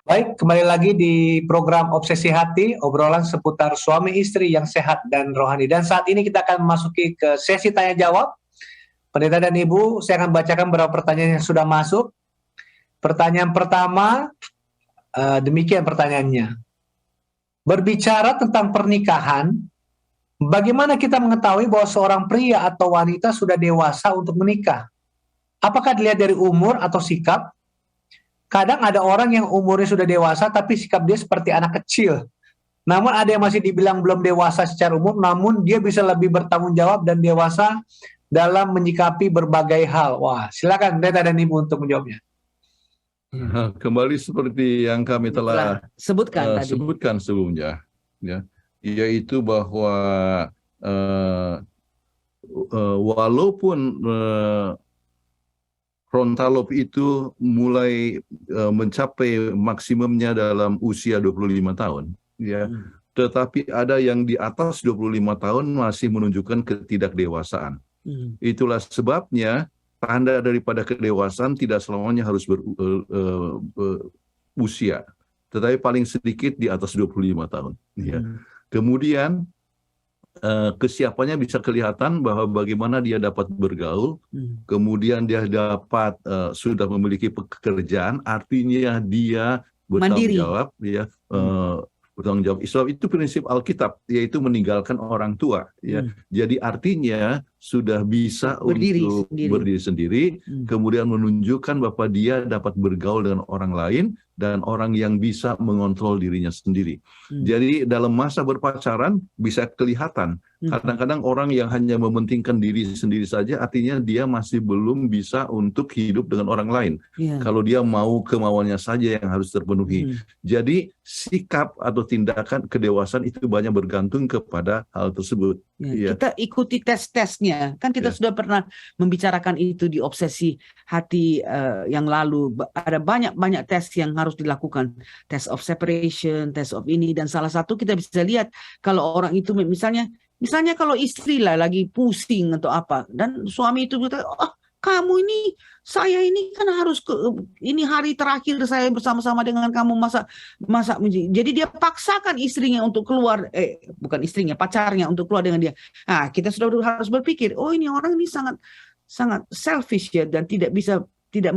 Baik, kembali lagi di program Obsesi Hati, obrolan seputar suami istri yang sehat dan rohani. Dan saat ini kita akan memasuki ke sesi tanya jawab. Pendeta dan Ibu, saya akan bacakan beberapa pertanyaan yang sudah masuk. Pertanyaan pertama, demikian pertanyaannya. Berbicara tentang pernikahan, bagaimana kita mengetahui bahwa seorang pria atau wanita sudah dewasa untuk menikah? Apakah dilihat dari umur atau sikap? Kadang ada orang yang umurnya sudah dewasa tapi sikap dia seperti anak kecil. Namun ada yang masih dibilang belum dewasa secara umum, namun dia bisa lebih bertanggung jawab dan dewasa dalam menyikapi berbagai hal. Wah, silakan Pendeta dan Ibu untuk menjawabnya. Kembali seperti yang kami telah sebutkan sebelumnya, ya, yaitu bahwa walaupun frontal lobe itu mulai mencapai maksimumnya dalam usia 25 tahun, ya. Tetapi ada yang di atas 25 tahun masih menunjukkan ketidakdewasaan. Itulah sebabnya tanda daripada kedewasaan tidak selamanya harus berusia, tetapi paling sedikit di atas 25 tahun. Ya. Kemudian kesiapannya bisa kelihatan bahwa bagaimana dia dapat bergaul, kemudian dia dapat sudah memiliki pekerjaan, artinya dia bertanggung jawab, ya, bertanggung jawab. Sebab itu prinsip Alkitab, yaitu meninggalkan orang tua. Ya. Jadi artinya sudah bisa untuk berdiri sendiri, kemudian menunjukkan bahwa dia dapat bergaul dengan orang lain dan orang yang bisa mengontrol dirinya sendiri. Jadi dalam masa berpacaran bisa kelihatan. Kadang-kadang orang yang hanya mementingkan diri sendiri saja, artinya dia masih belum bisa untuk hidup dengan orang lain. Kalau dia mau kemauannya saja yang harus terpenuhi. Jadi sikap atau tindakan kedewasaan itu banyak bergantung kepada hal tersebut. Kita ikuti tes-tesnya. Kan kita sudah pernah membicarakan itu di Obsesi Hati yang lalu. Ada banyak tes yang harus dilakukan. Test of separation, test of ini. Dan salah satu kita bisa lihat kalau orang itu misalnya kalau istri lah lagi pusing atau apa. Dan suami itu berkata, oh kamu ini, saya ini kan harus ini hari terakhir saya bersama-sama dengan kamu masa. Jadi dia paksakan istrinya untuk keluar, bukan istrinya, pacarnya untuk keluar dengan dia. Nah, kita sudah harus berpikir, oh ini orang ini sangat selfish ya, dan tidak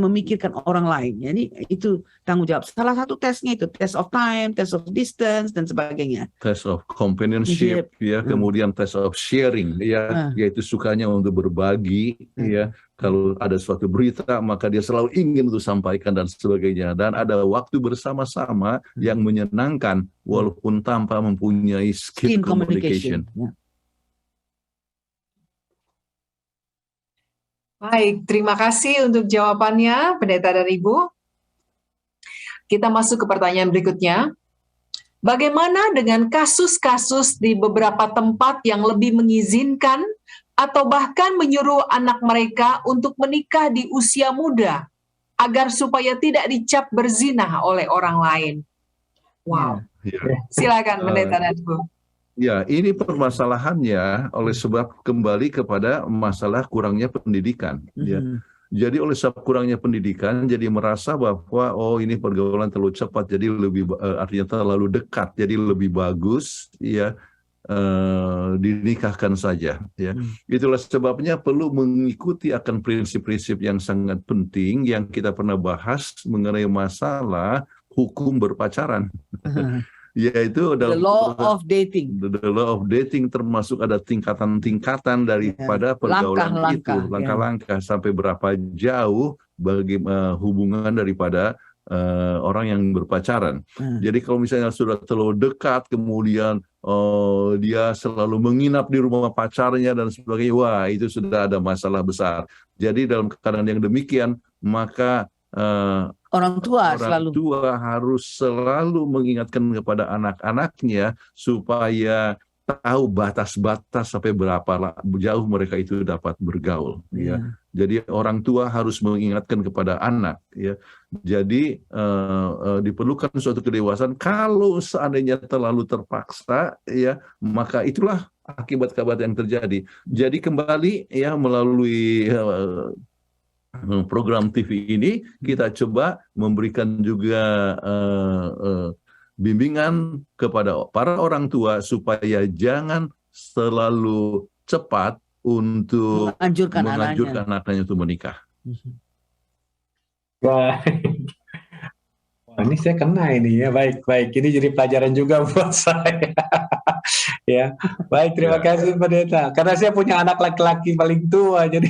memikirkan orang lain. Jadi itu tanggung jawab. Salah satu tesnya itu test of time, test of distance dan sebagainya. Test of companionship, ya, kemudian test of sharing, ya, yaitu sukanya untuk berbagi, ya. Kalau ada suatu berita maka dia selalu ingin untuk sampaikan dan sebagainya. Dan ada waktu bersama-sama yang menyenangkan walaupun tanpa mempunyai skill communication. Baik, terima kasih untuk jawabannya, Pendeta dan Ibu. Kita masuk ke pertanyaan berikutnya. Bagaimana dengan kasus-kasus di beberapa tempat yang lebih mengizinkan atau bahkan menyuruh anak mereka untuk menikah di usia muda agar supaya tidak dicap berzina oleh orang lain. Wow. Ya. Silakan Pendeta dan Bu. Ya, ini permasalahannya oleh sebab kembali kepada masalah kurangnya pendidikan. Ya. Jadi oleh sebab kurangnya pendidikan, jadi merasa bahwa ini pergaulan terlalu cepat, jadi lebih artinya terlalu dekat, jadi lebih bagus, ya dinikahkan saja. Ya, itulah sebabnya perlu mengikuti akan prinsip-prinsip yang sangat penting yang kita pernah bahas mengenai masalah hukum berpacaran. Yaitu The law of dating. The law of dating termasuk ada tingkatan-tingkatan daripada pergaulan itu, langkah-langkah sampai berapa jauh bagi hubungan daripada orang yang berpacaran. Jadi kalau misalnya sudah terlalu dekat, kemudian dia selalu menginap di rumah pacarnya dan sebagainya, wah itu sudah ada masalah besar. Jadi dalam keadaan yang demikian, maka orang tua harus selalu mengingatkan kepada anak-anaknya supaya tahu batas-batas sampai berapa jauh mereka itu dapat bergaul. Ya. Jadi orang tua harus mengingatkan kepada anak. Ya. Jadi diperlukan suatu kedewasaan. Kalau seandainya terlalu terpaksa, ya maka itulah akibat-akibat yang terjadi. Jadi kembali ya melalui program TV ini kita coba memberikan juga bimbingan kepada para orang tua supaya jangan selalu cepat untuk menganjurkan anaknya untuk menikah. Baik. Wah, ini saya kena ini ya. Baik. Ini jadi pelajaran juga buat saya. Ya, baik, terima kasih Pendeta. Karena saya punya anak laki-laki paling tua, jadi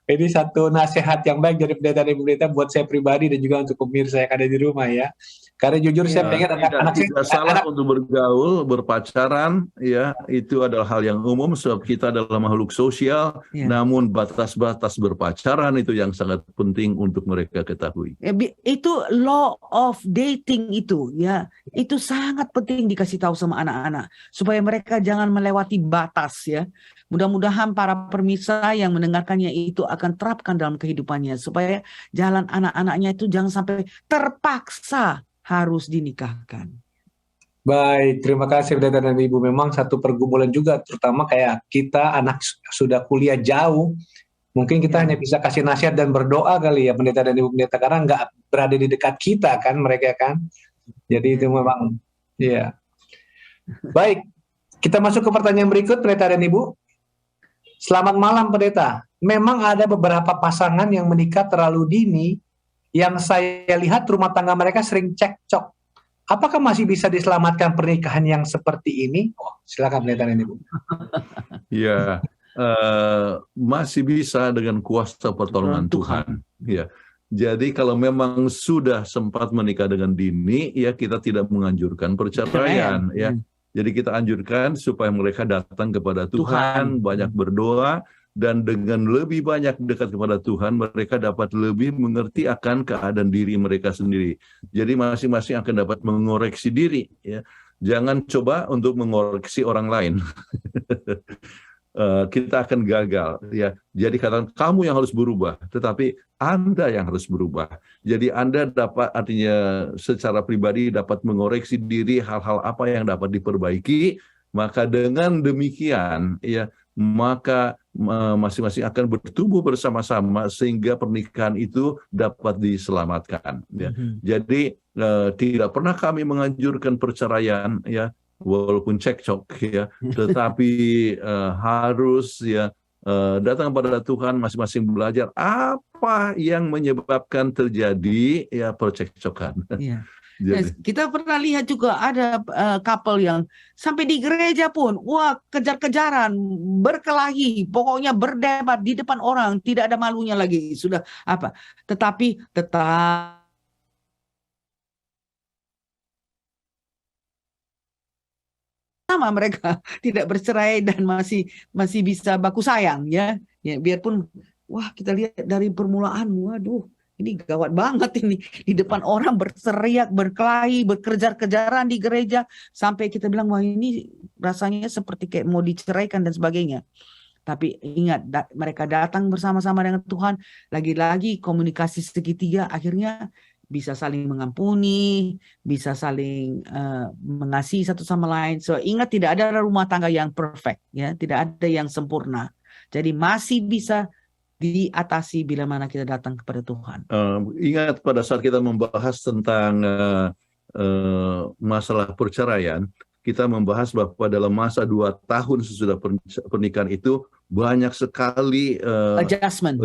ini satu nasihat yang baik dari Pendeta dan Pendeta buat saya pribadi dan juga untuk pemirsa yang ada di rumah ya. Karena jujur saya pengen anak-anak tidak salah untuk bergaul, berpacaran, ya itu adalah hal yang umum sebab kita adalah makhluk sosial. Namun batas-batas berpacaran itu yang sangat penting untuk mereka ketahui. Itu law of dating itu, ya itu sangat penting dikasih tahu sama anak-anak supaya mereka jangan melewati batas ya. Mudah-mudahan para pemirsa yang mendengarkannya itu akan terapkan dalam kehidupannya supaya jalan anak-anaknya itu jangan sampai terpaksa harus dinikahkan. Baik, terima kasih Pendeta dan Ibu. Memang satu pergumulan juga, terutama kayak kita anak sudah kuliah jauh, mungkin kita hanya bisa kasih nasihat dan berdoa kali ya Pendeta dan Ibu Pendeta, karena nggak berada di dekat kita kan mereka kan. Jadi itu memang, ya. Baik, kita masuk ke pertanyaan berikut Pendeta dan Ibu. Selamat malam Pendeta. Memang ada beberapa pasangan yang menikah terlalu dini, yang saya lihat rumah tangga mereka sering cekcok. Apakah masih bisa diselamatkan pernikahan yang seperti ini? Oh, silakan Pendeta dan Ibu. Ya, masih bisa dengan kuasa pertolongan Tuhan. Ya. Jadi kalau memang sudah sempat menikah dengan dini, ya kita tidak menganjurkan perceraian. Ya. Jadi kita anjurkan supaya mereka datang kepada Tuhan, banyak berdoa, dan dengan lebih banyak dekat kepada Tuhan, mereka dapat lebih mengerti akan keadaan diri mereka sendiri. Jadi masing-masing akan dapat mengoreksi diri. Ya. Jangan coba untuk mengoreksi orang lain. Kita akan gagal. Ya. Jadi katakan kamu yang harus berubah, tetapi Anda yang harus berubah. Jadi Anda dapat, artinya secara pribadi dapat mengoreksi diri hal-hal apa yang dapat diperbaiki. Maka dengan demikian, ya maka masing-masing akan bertumbuh bersama-sama sehingga pernikahan itu dapat diselamatkan. Ya. Jadi tidak pernah kami menganjurkan perceraian, ya walaupun cekcok, ya, tetapi harus ya datang kepada Tuhan, masing-masing belajar apa yang menyebabkan terjadi ya percekcokan. Iya. Kita pernah lihat juga ada couple yang sampai di gereja pun, wah kejar-kejaran, berkelahi, pokoknya berdebat di depan orang, tidak ada malunya lagi, sudah apa. Tetapi tetap sama mereka tidak bercerai dan masih bisa baku sayang ya. Ya biarpun wah kita lihat dari permulaan, waduh. Ini gawat banget ini. Di depan orang berseriak, berkelahi, berkejar-kejaran di gereja. Sampai kita bilang, wah ini rasanya seperti kayak mau diceraikan dan sebagainya. Tapi ingat, mereka datang bersama-sama dengan Tuhan. Lagi-lagi komunikasi segitiga akhirnya bisa saling mengampuni, bisa saling mengasihi satu sama lain. So ingat, tidak ada rumah tangga yang perfect, ya, tidak ada yang sempurna. Jadi masih bisa diatasi bila mana kita datang kepada Tuhan. Ingat pada saat kita membahas tentang masalah perceraian, kita membahas bahwa dalam masa 2 tahun sesudah pernikahan itu banyak sekali Adjustment.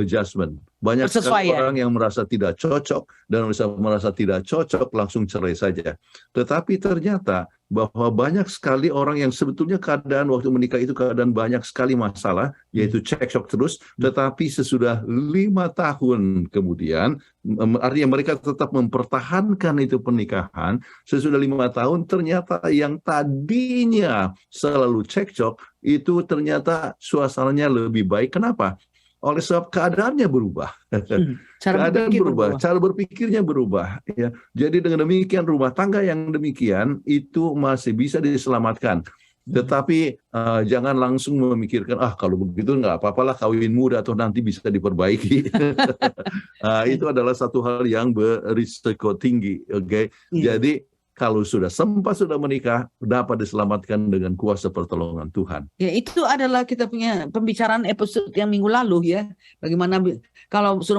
Banyak sekali Persesuaian. orang yang merasa tidak cocok dan merasa tidak cocok langsung cerai saja. Tetapi ternyata bahwa banyak sekali orang yang sebetulnya keadaan waktu menikah itu keadaan banyak sekali masalah, yaitu cekcok terus, tetapi sesudah 5 tahun kemudian, artinya mereka tetap mempertahankan itu pernikahan, sesudah 5 tahun ternyata yang tadinya selalu cekcok, itu ternyata suasananya lebih baik. Kenapa? Oleh sebab keadaannya berubah. Keadaan berubah, cara berpikirnya berubah. Ya. Jadi dengan demikian rumah tangga yang demikian itu masih bisa diselamatkan. Tetapi jangan langsung memikirkan, kalau begitu nggak apa-apalah kawin muda atau nanti bisa diperbaiki. Itu adalah satu hal yang berisiko tinggi. Okay? Jadi kalau sudah menikah, dapat diselamatkan dengan kuasa pertolongan Tuhan. Ya, itu adalah kita punya pembicaraan episode yang minggu lalu, ya. Bagaimana kalau sudah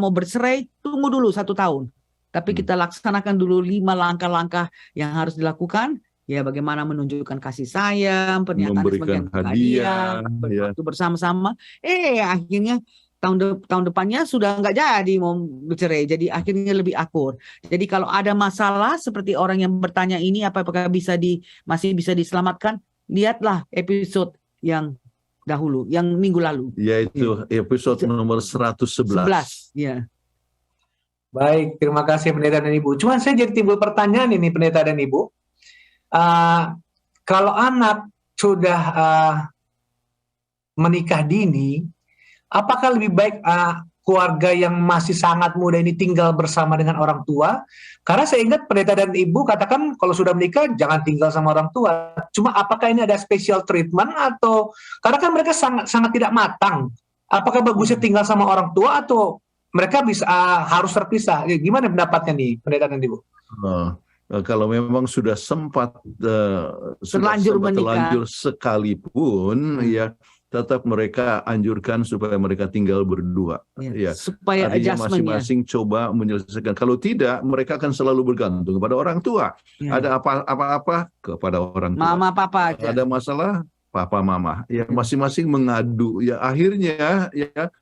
mau bercerai, tunggu dulu 1 tahun. Tapi kita laksanakan dulu 5 langkah-langkah yang harus dilakukan. Ya, bagaimana menunjukkan kasih sayang, pernyataan sebagai hadiah, waktu bersama-sama. Akhirnya tahun depannya sudah nggak jadi mau bercerai, jadi akhirnya lebih akur. Jadi kalau ada masalah seperti orang yang bertanya ini, apakah masih bisa diselamatkan, lihatlah episode yang dahulu, yang minggu lalu. Yaitu episode nomor 111. Ya. Baik, terima kasih Pendeta dan Ibu. Cuman saya jadi timbul pertanyaan ini Pendeta dan Ibu. Kalau anak sudah menikah dini, apakah lebih baik keluarga yang masih sangat muda ini tinggal bersama dengan orang tua? Karena saya ingat Pendeta dan Ibu katakan kalau sudah menikah jangan tinggal sama orang tua. Cuma apakah ini ada special treatment atau karena kan mereka sangat tidak matang. Apakah bagusnya tinggal sama orang tua atau mereka bisa harus terpisah? Gimana pendapatnya nih Pendeta dan Ibu? Kalau memang sudah sempat terlanjur sekalipun, ya tetap mereka anjurkan supaya mereka tinggal berdua, ya. Supaya artinya masing-masing coba menyelesaikan. Kalau tidak, mereka akan selalu bergantung kepada orang tua. Ada apa-apa kepada orang tua. Mama, papa aja. Ada masalah, papa, mama. Ya, masing-masing mengadu. Ya, akhirnya ya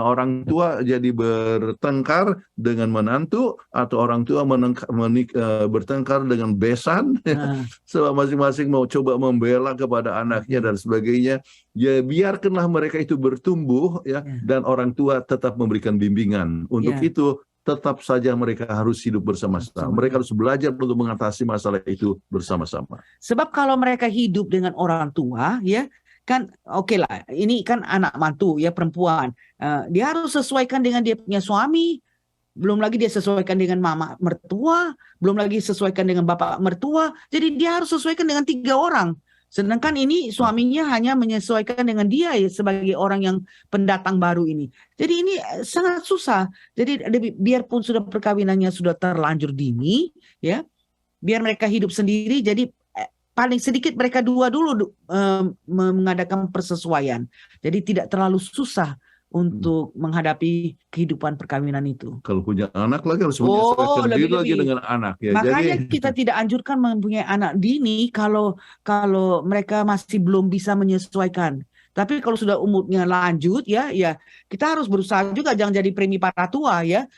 orang tua jadi bertengkar dengan menantu atau orang tua bertengkar dengan besan. Sebab masing-masing mau coba membela kepada anaknya dan sebagainya. Ya, biarkanlah mereka itu bertumbuh, ya, dan orang tua tetap memberikan bimbingan. Untuk itu tetap saja mereka harus hidup bersama-sama. Mereka harus belajar untuk mengatasi masalah itu bersama-sama. Sebab kalau mereka hidup dengan orang tua, ya kan, oke lah, ini kan anak mantu, ya, perempuan. Dia harus sesuaikan dengan dia punya suami. Belum lagi dia sesuaikan dengan mama mertua, belum lagi sesuaikan dengan bapak mertua. Jadi dia harus sesuaikan dengan 3 orang. Sedangkan ini suaminya hanya menyesuaikan dengan dia, ya, sebagai orang yang pendatang baru ini. Jadi ini sangat susah. Jadi biarpun sudah perkawinannya sudah terlanjur dini, ya, biar mereka hidup sendiri. Jadi paling sedikit mereka 2 dulu mengadakan persesuaian. Jadi tidak terlalu susah untuk menghadapi kehidupan perkawinan itu. Kalau punya anak lagi harus menyesuaikan diri lagi dengan anak, ya. Makanya kita tidak anjurkan mempunyai anak dini kalau mereka masih belum bisa menyesuaikan. Tapi kalau sudah umurnya lanjut, ya kita harus berusaha juga, jangan jadi premi para tua, ya.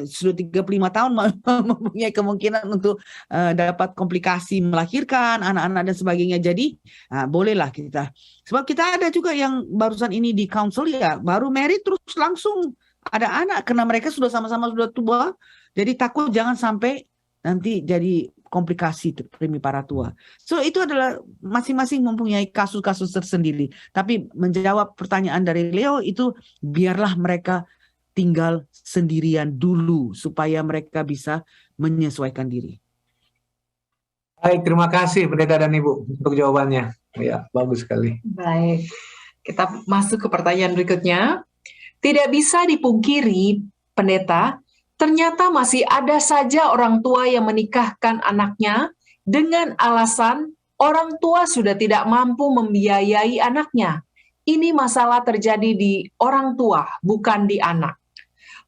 Sudah 35 tahun mempunyai kemungkinan untuk dapat komplikasi melahirkan anak-anak dan sebagainya. Jadi bolehlah kita. Sebab kita ada juga yang barusan ini di counsel, ya, baru married terus langsung ada anak karena mereka sudah sama-sama sudah tua. Jadi takut jangan sampai nanti jadi komplikasi premi para tua. So itu adalah masing-masing mempunyai kasus-kasus tersendiri. Tapi menjawab pertanyaan dari Leo itu, biarlah mereka tinggal sendirian dulu supaya mereka bisa menyesuaikan diri. Baik, terima kasih Pendeta dan Ibu untuk jawabannya. Ya, bagus sekali. Baik. Kita masuk ke pertanyaan berikutnya. Tidak bisa dipungkiri, pendeta, ternyata masih ada saja orang tua yang menikahkan anaknya dengan alasan orang tua sudah tidak mampu membiayai anaknya. Ini masalah terjadi di orang tua, bukan di anak.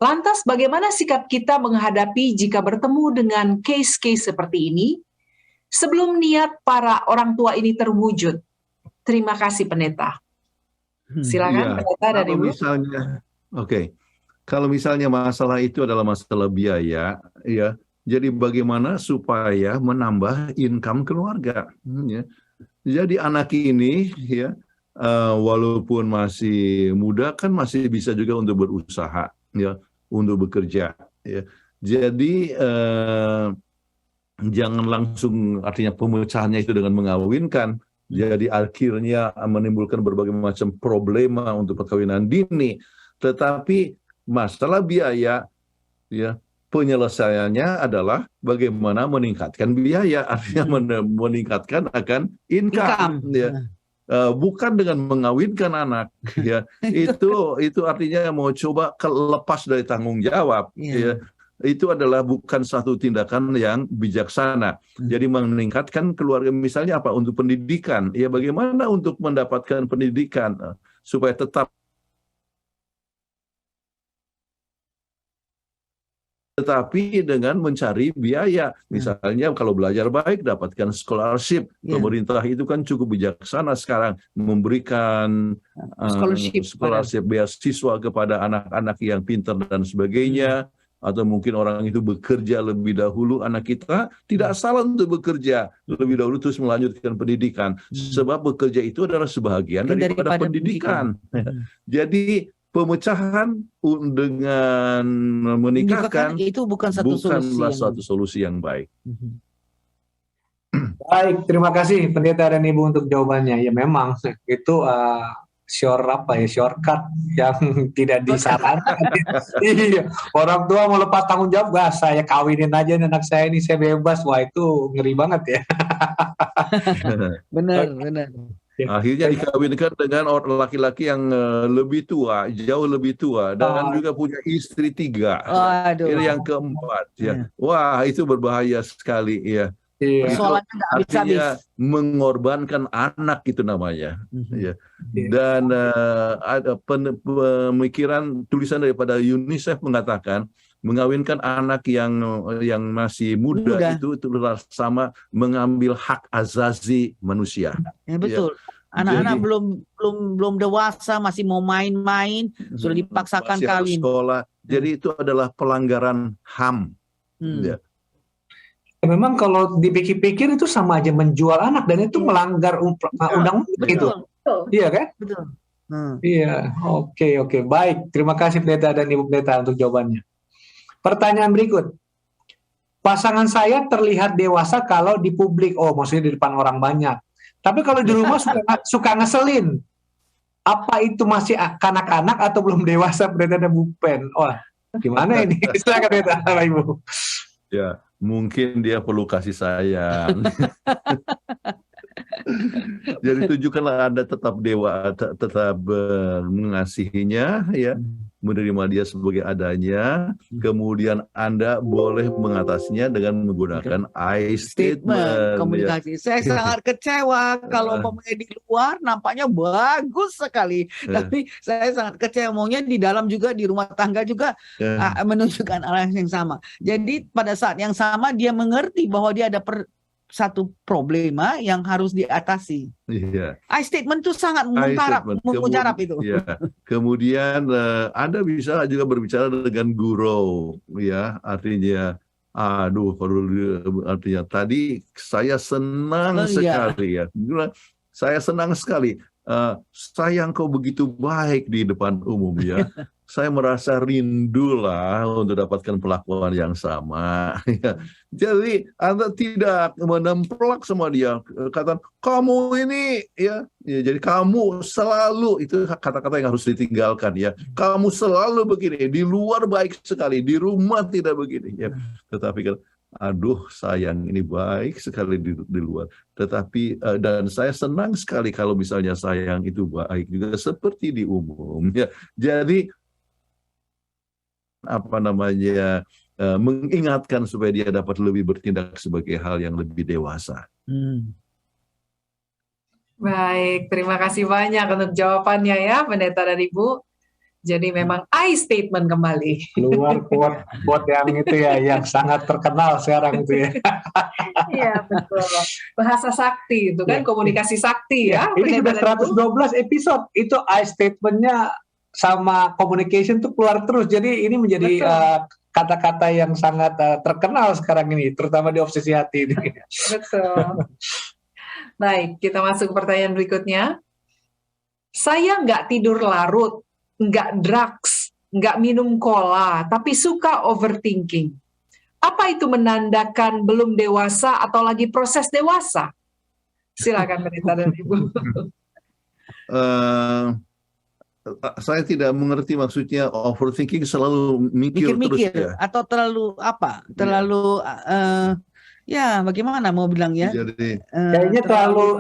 Lantas bagaimana sikap kita menghadapi jika bertemu dengan case-case seperti ini? Sebelum niat para orang tua ini terwujud. Terima kasih, pendeta. Silakan, pendeta dari kalau Ibu. misalnya, kalau misalnya masalah itu adalah masalah biaya, ya, jadi bagaimana supaya menambah income keluarga? Ya. Jadi anak ini, ya, walaupun masih muda kan masih bisa juga untuk berusaha, ya, untuk bekerja. Ya. Jadi jangan langsung artinya pemecahannya itu dengan mengawinkan. Jadi akhirnya menimbulkan berbagai macam problema untuk perkawinan dini. Tetapi masalah biaya, ya, penyelesaiannya adalah bagaimana meningkatkan biaya, artinya meningkatkan akan income. Ya. Bukan dengan mengawinkan anak, ya. Itu artinya mau coba lepas dari tanggung jawab, ya. Itu adalah bukan satu tindakan yang bijaksana. Jadi meningkatkan keluarga, misalnya apa? Untuk pendidikan. Ya, bagaimana untuk mendapatkan pendidikan supaya tetap, tetapi dengan mencari biaya. Misalnya kalau belajar baik, dapatkan scholarship. Pemerintah itu kan cukup bijaksana sekarang memberikan scholarship beasiswa kepada anak-anak yang pintar dan sebagainya. Atau mungkin orang itu bekerja lebih dahulu, anak kita tidak salah untuk bekerja lebih dahulu terus melanjutkan pendidikan. Sebab bekerja itu adalah sebahagian daripada pendidikan. Jadi pemecahan dengan menikahkan itu bukanlah satu solusi yang baik. Baik, terima kasih pendeta dan ibu untuk jawabannya. Ya memang itu shortcut yang tidak disarankan. Iya, orang tua mau lepas tanggung jawab, saya kawinin aja anak saya ini, saya bebas. Wah, itu ngeri banget ya. Benar. Akhirnya dikawinkan dengan laki-laki yang lebih tua, jauh lebih tua, dan juga punya istri 3. Yang keempat, ya. Wah, itu berbahaya sekali, ya. Persoalannya nggak habis-habis. Mengorbankan anak itu namanya. Ya. Dan ada pemikiran tulisan daripada UNICEF mengatakan mengawinkan anak yang masih muda itu sama mengambil hak azazi manusia. Ya, betul. Anak-anak belum dewasa, masih mau main-main, sudah dipaksakan kawin. Sekolah. Jadi itu adalah pelanggaran HAM. Ya. Memang kalau dipikir-pikir itu sama aja menjual anak, dan itu melanggar undang-undang itu. Iya kan? Betul. Iya, oke. Baik, terima kasih pendeta dan ibu pendeta untuk jawabannya. Pertanyaan berikut. Pasangan saya terlihat dewasa kalau di publik, maksudnya di depan orang banyak. Tapi kalau di rumah suka ngeselin. Apa itu masih kanak-kanak atau belum dewasa, pendeta dan Bu Pen? Wah, gimana ini? Silakan pendeta sama ibu. Ya, mungkin dia perlu kasih sayang. Jadi tunjukkanlah Anda tetap mengasihinya, ya, menerima dia sebagai adanya. Kemudian Anda boleh mengatasinya dengan menggunakan I statement. Komunikasi. Ya. Saya sangat kecewa kalau pemain di luar nampaknya bagus sekali, tapi saya sangat kecewa maunya di dalam juga, di rumah tangga juga menunjukkan arah yang sama. Jadi pada saat yang sama dia mengerti bahwa dia ada satu problema yang harus diatasi. Iya. I statement itu sangat mujarab itu. Iya. Kemudian Anda bisa juga berbicara dengan guru, ya, artinya, artinya tadi saya senang sekali, ya. Saya senang sekali. Sayang kau begitu baik di depan umum, ya. Saya merasa rindulah untuk dapatkan perlakuan yang sama. Jadi Anda tidak menemplak sama dia, kata kamu ini, ya, jadi kamu selalu, itu kata-kata yang harus ditinggalkan, ya. Kamu selalu begini, di luar baik sekali, di rumah tidak begini, ya. Tetapi aduh sayang ini baik sekali di luar. Tetapi dan saya senang sekali kalau misalnya sayang itu baik juga seperti di umum. Ya. Jadi apa namanya mengingatkan supaya dia dapat lebih bertindak sebagai hal yang lebih dewasa. Baik, terima kasih banyak untuk jawabannya ya, Pendeta dan Ibu. Jadi memang I statement kembali. Keluar quote yang itu ya, yang sangat terkenal sekarang itu ya. Iya, betul. Bahasa sakti itu kan, komunikasi sakti ya. Ini sudah Pendeta dan Ibu. 112 episode, itu I statement-nya sama communication tuh keluar terus. Jadi ini menjadi kata-kata yang sangat terkenal sekarang ini, terutama di obsesi hati ini. Betul. Baik, kita masuk ke pertanyaan berikutnya. Saya nggak tidur larut, nggak drugs, nggak minum cola, tapi suka overthinking. Apa itu menandakan belum dewasa atau lagi proses dewasa? Silakan Pendeta dan Ibu. Saya tidak mengerti maksudnya overthinking, selalu mikir terus ya. Atau terlalu apa? Terlalu ya bagaimana mau bilang ya? Jadi kayaknya terlalu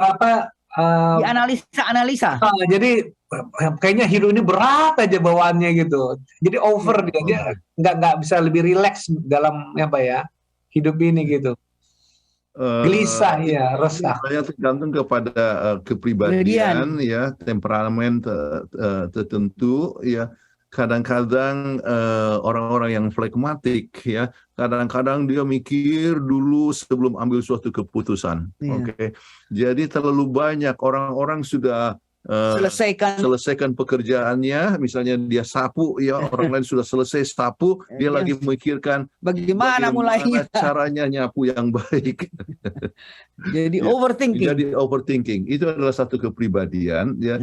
analisa. Jadi kayaknya hidup ini berat aja bawaannya gitu. Jadi over dia nggak bisa lebih rileks dalam hidup ini gitu. Gelisah ya, resah. Saya tergantung kepada kepribadian ya, temperamen tertentu ya. Kadang-kadang orang-orang yang flegmatik ya, kadang-kadang dia mikir dulu sebelum ambil suatu keputusan. Oke. Jadi terlalu banyak orang-orang sudah selesaikan pekerjaannya, misalnya dia sapu ya, orang lain sudah selesai sapu, dia lagi memikirkan bagaimana mulainya, caranya nyapu yang baik. Jadi overthinking itu adalah satu kepribadian ya.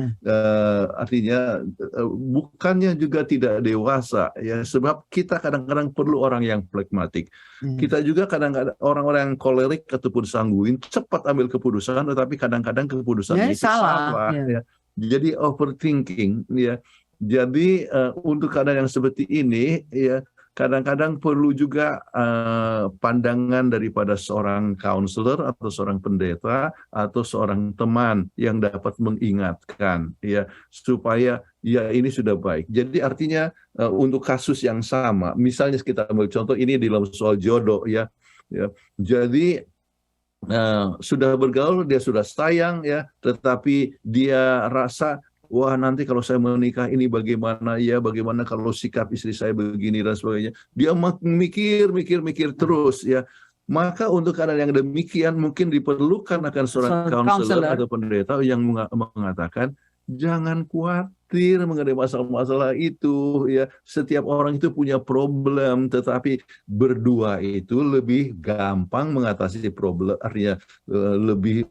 Artinya bukannya juga tidak dewasa ya, sebab kita kadang-kadang perlu orang yang pragmatik. Kita juga kadang-kadang orang-orang yang kolerik ataupun sanguin cepat ambil keputusan, tetapi kadang-kadang keputusannya itu salah ya. Jadi overthinking ya. Jadi untuk keadaan yang seperti ini ya, kadang-kadang perlu juga pandangan daripada seorang counselor atau seorang pendeta atau seorang teman yang dapat mengingatkan ya, supaya ya ini sudah baik. Jadi artinya untuk kasus yang sama, misalnya kita ambil contoh ini di dalam soal jodoh ya. Jadi sudah bergaul, dia sudah sayang ya, tetapi dia rasa wah nanti kalau saya menikah ini bagaimana ya, bagaimana kalau sikap istri saya begini dan sebagainya. Dia mikir terus ya. Maka untuk keadaan yang demikian mungkin diperlukan akan seorang counselor atau pendeta yang mengatakan jangan khawatir mengenai masalah-masalah itu ya. Setiap orang itu punya problem, tetapi berdua itu lebih gampang mengatasi problem, artinya lebih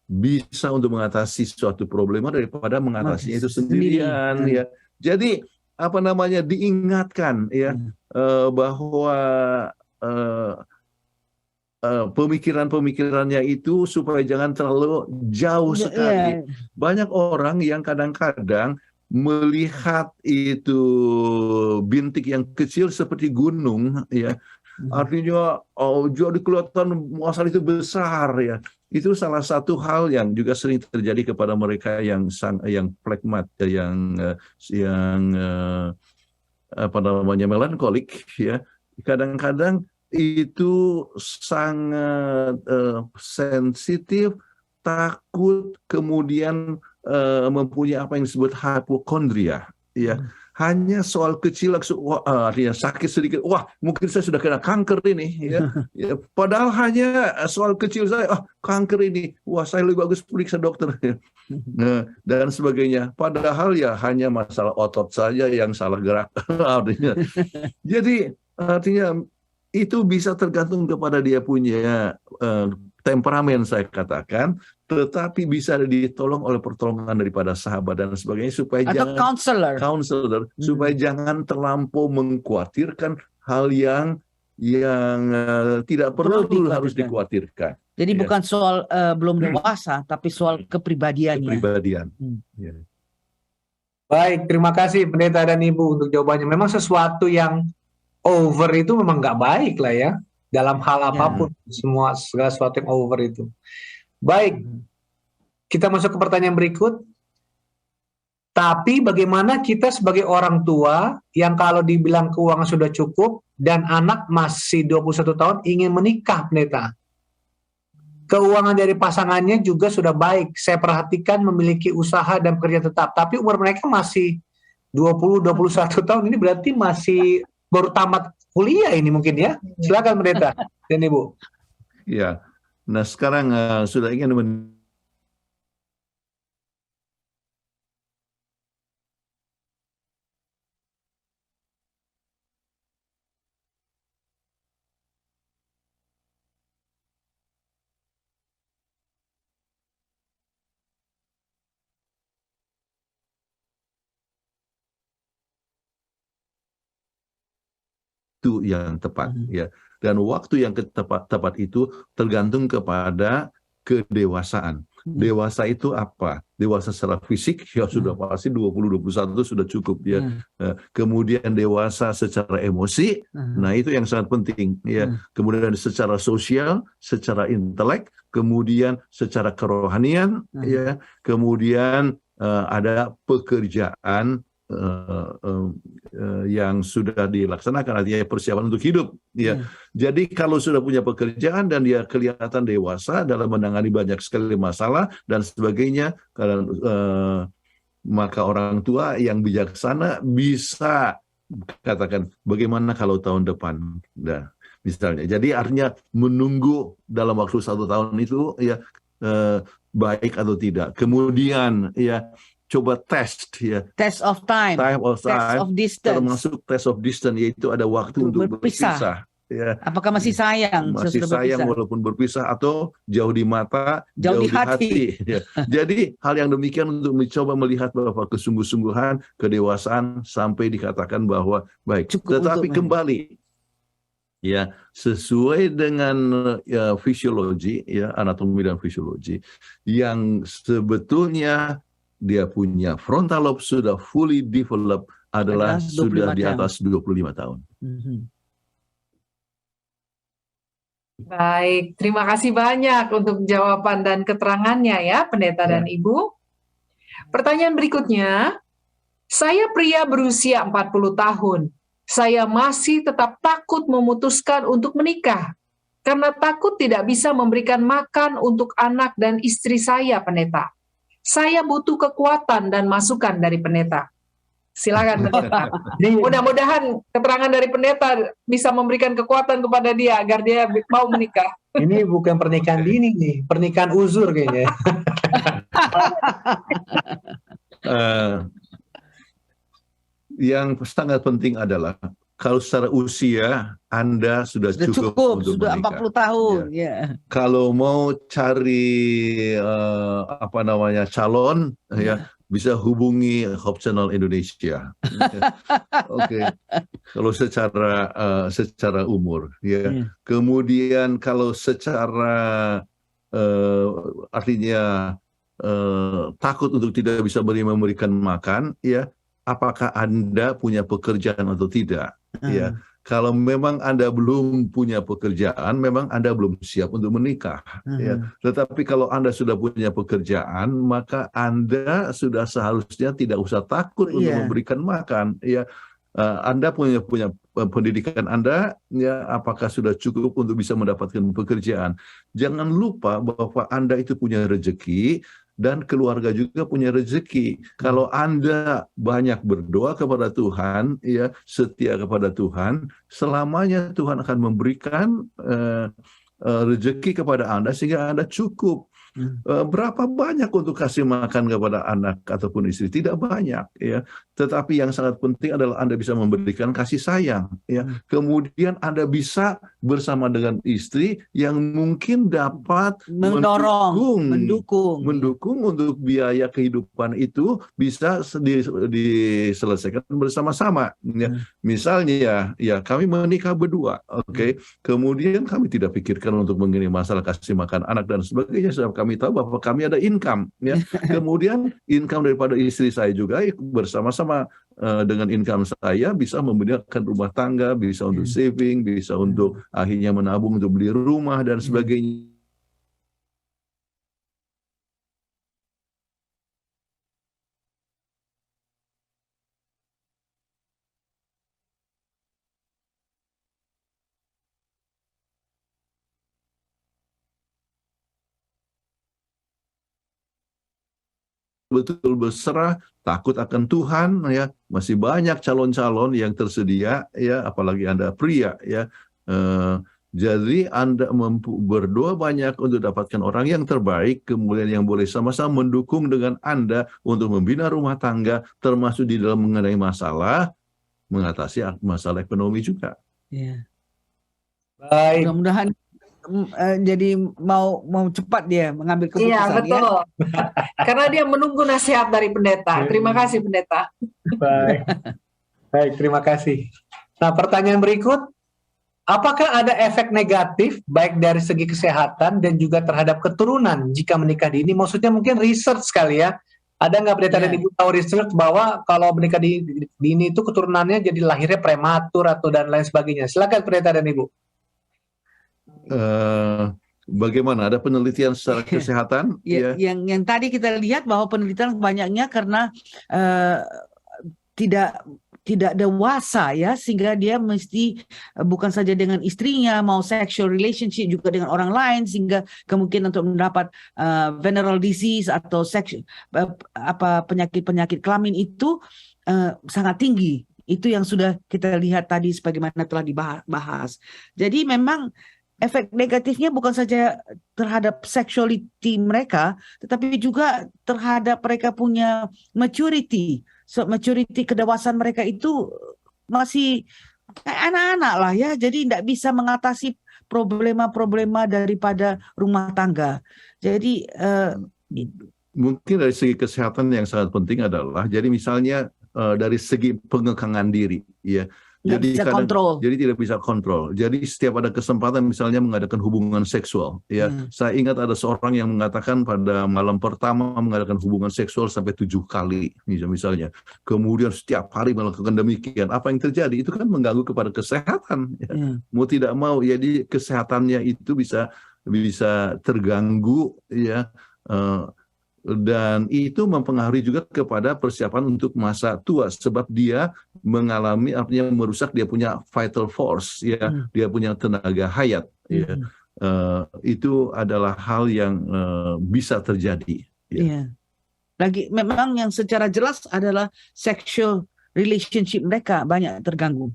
bisa untuk mengatasi suatu problema daripada mengatasinya itu sendirian ya. Jadi diingatkan ya bahwa pemikirannya itu supaya jangan terlalu jauh sekali. Banyak orang yang kadang-kadang melihat itu bintik yang kecil seperti gunung ya. Artinya jadi kelihatan masalah itu besar ya. Itu salah satu hal yang juga sering terjadi kepada mereka yang phlegmat, yang melankolik ya. Kadang-kadang itu sangat sensitif, takut, kemudian mempunyai apa yang disebut hipokondria ya. Hanya soal kecil artinya sakit sedikit, wah mungkin saya sudah kena kanker ini ya. Padahal hanya soal kecil saya, kanker ini, wah saya lebih bagus periksa dokter ya. Dan sebagainya. Padahal ya hanya masalah otot saja yang salah gerak artinya. Jadi artinya itu bisa tergantung kepada dia punya temperamen, saya katakan, tetapi bisa ditolong oleh pertolongan daripada sahabat dan sebagainya supaya atau counselor supaya jangan terlampau mengkhawatirkan hal yang tidak perlu harus dikhawatirkan. Jadi bukan soal belum dewasa, tapi soal kepribadiannya. Ya. Baik, terima kasih Pendeta dan Ibu untuk jawabannya. Memang sesuatu yang over itu memang nggak baik lah ya, dalam hal Ya. apapun, segala sesuatu yang over itu. Baik, kita masuk ke pertanyaan berikut. Tapi bagaimana kita sebagai orang tua yang kalau dibilang keuangan sudah cukup dan anak masih 21 tahun ingin menikah, pendeta? Keuangan dari pasangannya juga sudah baik. Saya perhatikan memiliki usaha dan pekerjaan tetap. Tapi umur mereka masih 20-21 tahun. Ini berarti masih baru tamat kuliah ini mungkin ya. Silakan pendeta dan Ibu. Ya. Nah, sekarang sudah ingin waktu yang tepat, ya. Dan waktu yang tepat itu tergantung kepada kedewasaan. Dewasa itu apa? Dewasa secara fisik ya sudah pasti 20-21 sudah cukup ya. Kemudian dewasa secara emosi, nah itu yang sangat penting ya. Kemudian secara sosial, secara intelek, kemudian secara kerohanian ya. Kemudian ada pekerjaan yang sudah dilaksanakan, artinya persiapan untuk hidup ya. Jadi kalau sudah punya pekerjaan dan dia kelihatan dewasa dalam menangani banyak sekali masalah dan sebagainya, maka orang tua yang bijaksana bisa katakan bagaimana kalau tahun depan, nah, misalnya. Jadi artinya menunggu dalam waktu 1 tahun itu ya baik atau tidak. Kemudian ya coba test ya. Test of time. Test of distance. Termasuk test of distance, yaitu ada waktu untuk berpisah. Ya. Apakah masih sayang? Masih sayang walaupun berpisah, atau jauh di mata, jauh di hati. Ya. Jadi hal yang demikian untuk mencoba melihat bahwa kesungguh-sungguhan, kedewasaan sampai dikatakan bahwa baik. Cukup. Tetapi kembali ya sesuai dengan fisiologi ya, anatomi dan fisiologi yang sebetulnya dia punya frontal lobe sudah fully developed adalah sudah di atas 25 tahun. Baik, terima kasih banyak untuk jawaban dan keterangannya ya, Pendeta dan Ibu. Pertanyaan berikutnya, saya pria berusia 40 tahun. Saya masih tetap takut memutuskan untuk menikah karena takut tidak bisa memberikan makan untuk anak dan istri saya, Pendeta. Saya butuh kekuatan dan masukan dari pendeta. Silakan pendeta. Mudah-mudahan keterangan dari pendeta bisa memberikan kekuatan kepada dia agar dia mau menikah. Ini bukan pernikahan dini nih, pernikahan uzur kayaknya. Yang sangat penting adalah kalau secara usia Anda sudah cukup untuk sudah menikah. 40 tahun ya. Kalau mau cari calon ya bisa hubungi Hope Channel Indonesia. Oke. Kalau secara umur ya. Kemudian kalau secara artinya takut untuk tidak bisa memberikan makan ya, apakah Anda punya pekerjaan atau tidak? Ya, kalau memang Anda belum punya pekerjaan, memang Anda belum siap untuk menikah. Ya. Tetapi kalau Anda sudah punya pekerjaan, maka Anda sudah seharusnya tidak usah takut untuk memberikan makan. Ya, Anda punya pendidikan Anda, ya, apakah sudah cukup untuk bisa mendapatkan pekerjaan? Jangan lupa bahwa Anda itu punya rezeki. Dan keluarga juga punya rezeki. Kalau Anda banyak berdoa kepada Tuhan, ya, setia kepada Tuhan, selamanya Tuhan akan memberikan rezeki kepada Anda sehingga Anda cukup. Berapa banyak untuk kasih makan kepada anak ataupun istri? Tidak banyak, ya. Tetapi yang sangat penting adalah Anda bisa memberikan kasih sayang, ya. Kemudian Anda bisa bersama dengan istri yang mungkin dapat mendukung untuk biaya kehidupan itu bisa diselesaikan bersama-sama. Ya. Misalnya, ya kami menikah berdua, oke. Kemudian kami tidak pikirkan untuk mengenai masalah kasih makan anak dan sebagainya. Kami tahu bahwa kami ada income, ya. Kemudian income daripada istri saya juga bersama-sama dengan income saya bisa memberikan rumah tangga, bisa untuk saving, bisa untuk akhirnya menabung untuk beli rumah dan sebagainya. Betul berserah, takut akan Tuhan, ya. Masih banyak calon-calon yang tersedia, ya, apalagi Anda pria, ya. Jadi Anda berdoa banyak untuk dapatkan orang yang terbaik, kemudian yang boleh sama-sama mendukung dengan Anda untuk membina rumah tangga, termasuk di dalam mengenai masalah, mengatasi masalah ekonomi juga. Ya. Baik. Mudah-mudahan jadi mau cepat dia mengambil keputusan. Iya, betul. Karena dia menunggu nasihat dari pendeta. Terima kasih, pendeta. Baik. Baik, terima kasih. Nah, pertanyaan berikut, apakah ada efek negatif baik dari segi kesehatan dan juga terhadap keturunan jika menikah dini? Maksudnya mungkin research sekali ya. Ada nggak pendeta dan ibu tahu research bahwa kalau menikah dini itu keturunannya jadi lahirnya prematur atau dan lain sebagainya? Silakan pendeta dan ibu. Bagaimana, ada penelitian secara kesehatan? Ya, yang tadi kita lihat bahwa penelitian banyaknya karena tidak dewasa, ya, sehingga dia mesti bukan saja dengan istrinya, mau sexual relationship juga dengan orang lain, sehingga kemungkinan untuk mendapat venereal disease atau penyakit kelamin itu sangat tinggi. Itu yang sudah kita lihat tadi sebagaimana telah dibahas. Jadi memang efek negatifnya bukan saja terhadap sexuality mereka, tetapi juga terhadap mereka punya maturity. So, maturity kedewasaan mereka itu masih kayak anak-anak lah, ya. Jadi tidak bisa mengatasi problema-problema daripada rumah tangga. Jadi mungkin dari segi kesehatan yang sangat penting adalah, jadi misalnya dari segi pengekangan diri, ya. Jadi tidak bisa kontrol. Jadi setiap ada kesempatan misalnya mengadakan hubungan seksual, ya. Saya ingat ada seorang yang mengatakan pada malam pertama mengadakan hubungan seksual sampai 7 kali, misalnya. Kemudian setiap hari melakukan demikian. Apa yang terjadi? Itu kan mengganggu kepada kesehatan. Ya. Mau tidak mau, jadi kesehatannya itu bisa terganggu, ya. Dan itu mempengaruhi juga kepada persiapan untuk masa tua, sebab dia mengalami, artinya merusak dia punya vital force, ya, dia punya tenaga hayat, ya. Itu adalah hal yang bisa terjadi. Ya. Lagi memang yang secara jelas adalah sexual relationship mereka banyak terganggu.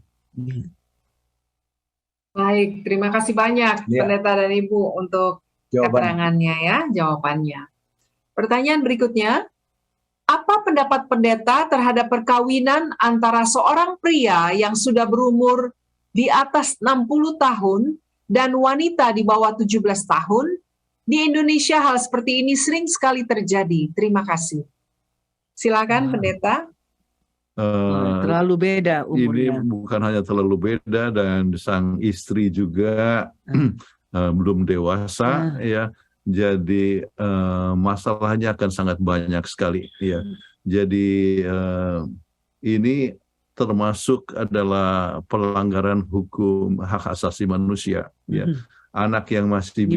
Baik, terima kasih banyak pendeta dan ibu untuk keterangannya, ya, jawabannya. Pertanyaan berikutnya, apa pendapat pendeta terhadap perkawinan antara seorang pria yang sudah berumur di atas 60 tahun dan wanita di bawah 17 tahun? Di Indonesia hal seperti ini sering sekali terjadi. Terima kasih. Silakan pendeta. Terlalu beda umurnya. Ini bukan hanya terlalu beda, dan sang istri juga belum dewasa, ya. Jadi masalahnya akan sangat banyak sekali, ya. Jadi ini termasuk adalah pelanggaran hukum hak asasi manusia, ya. Anak yang masih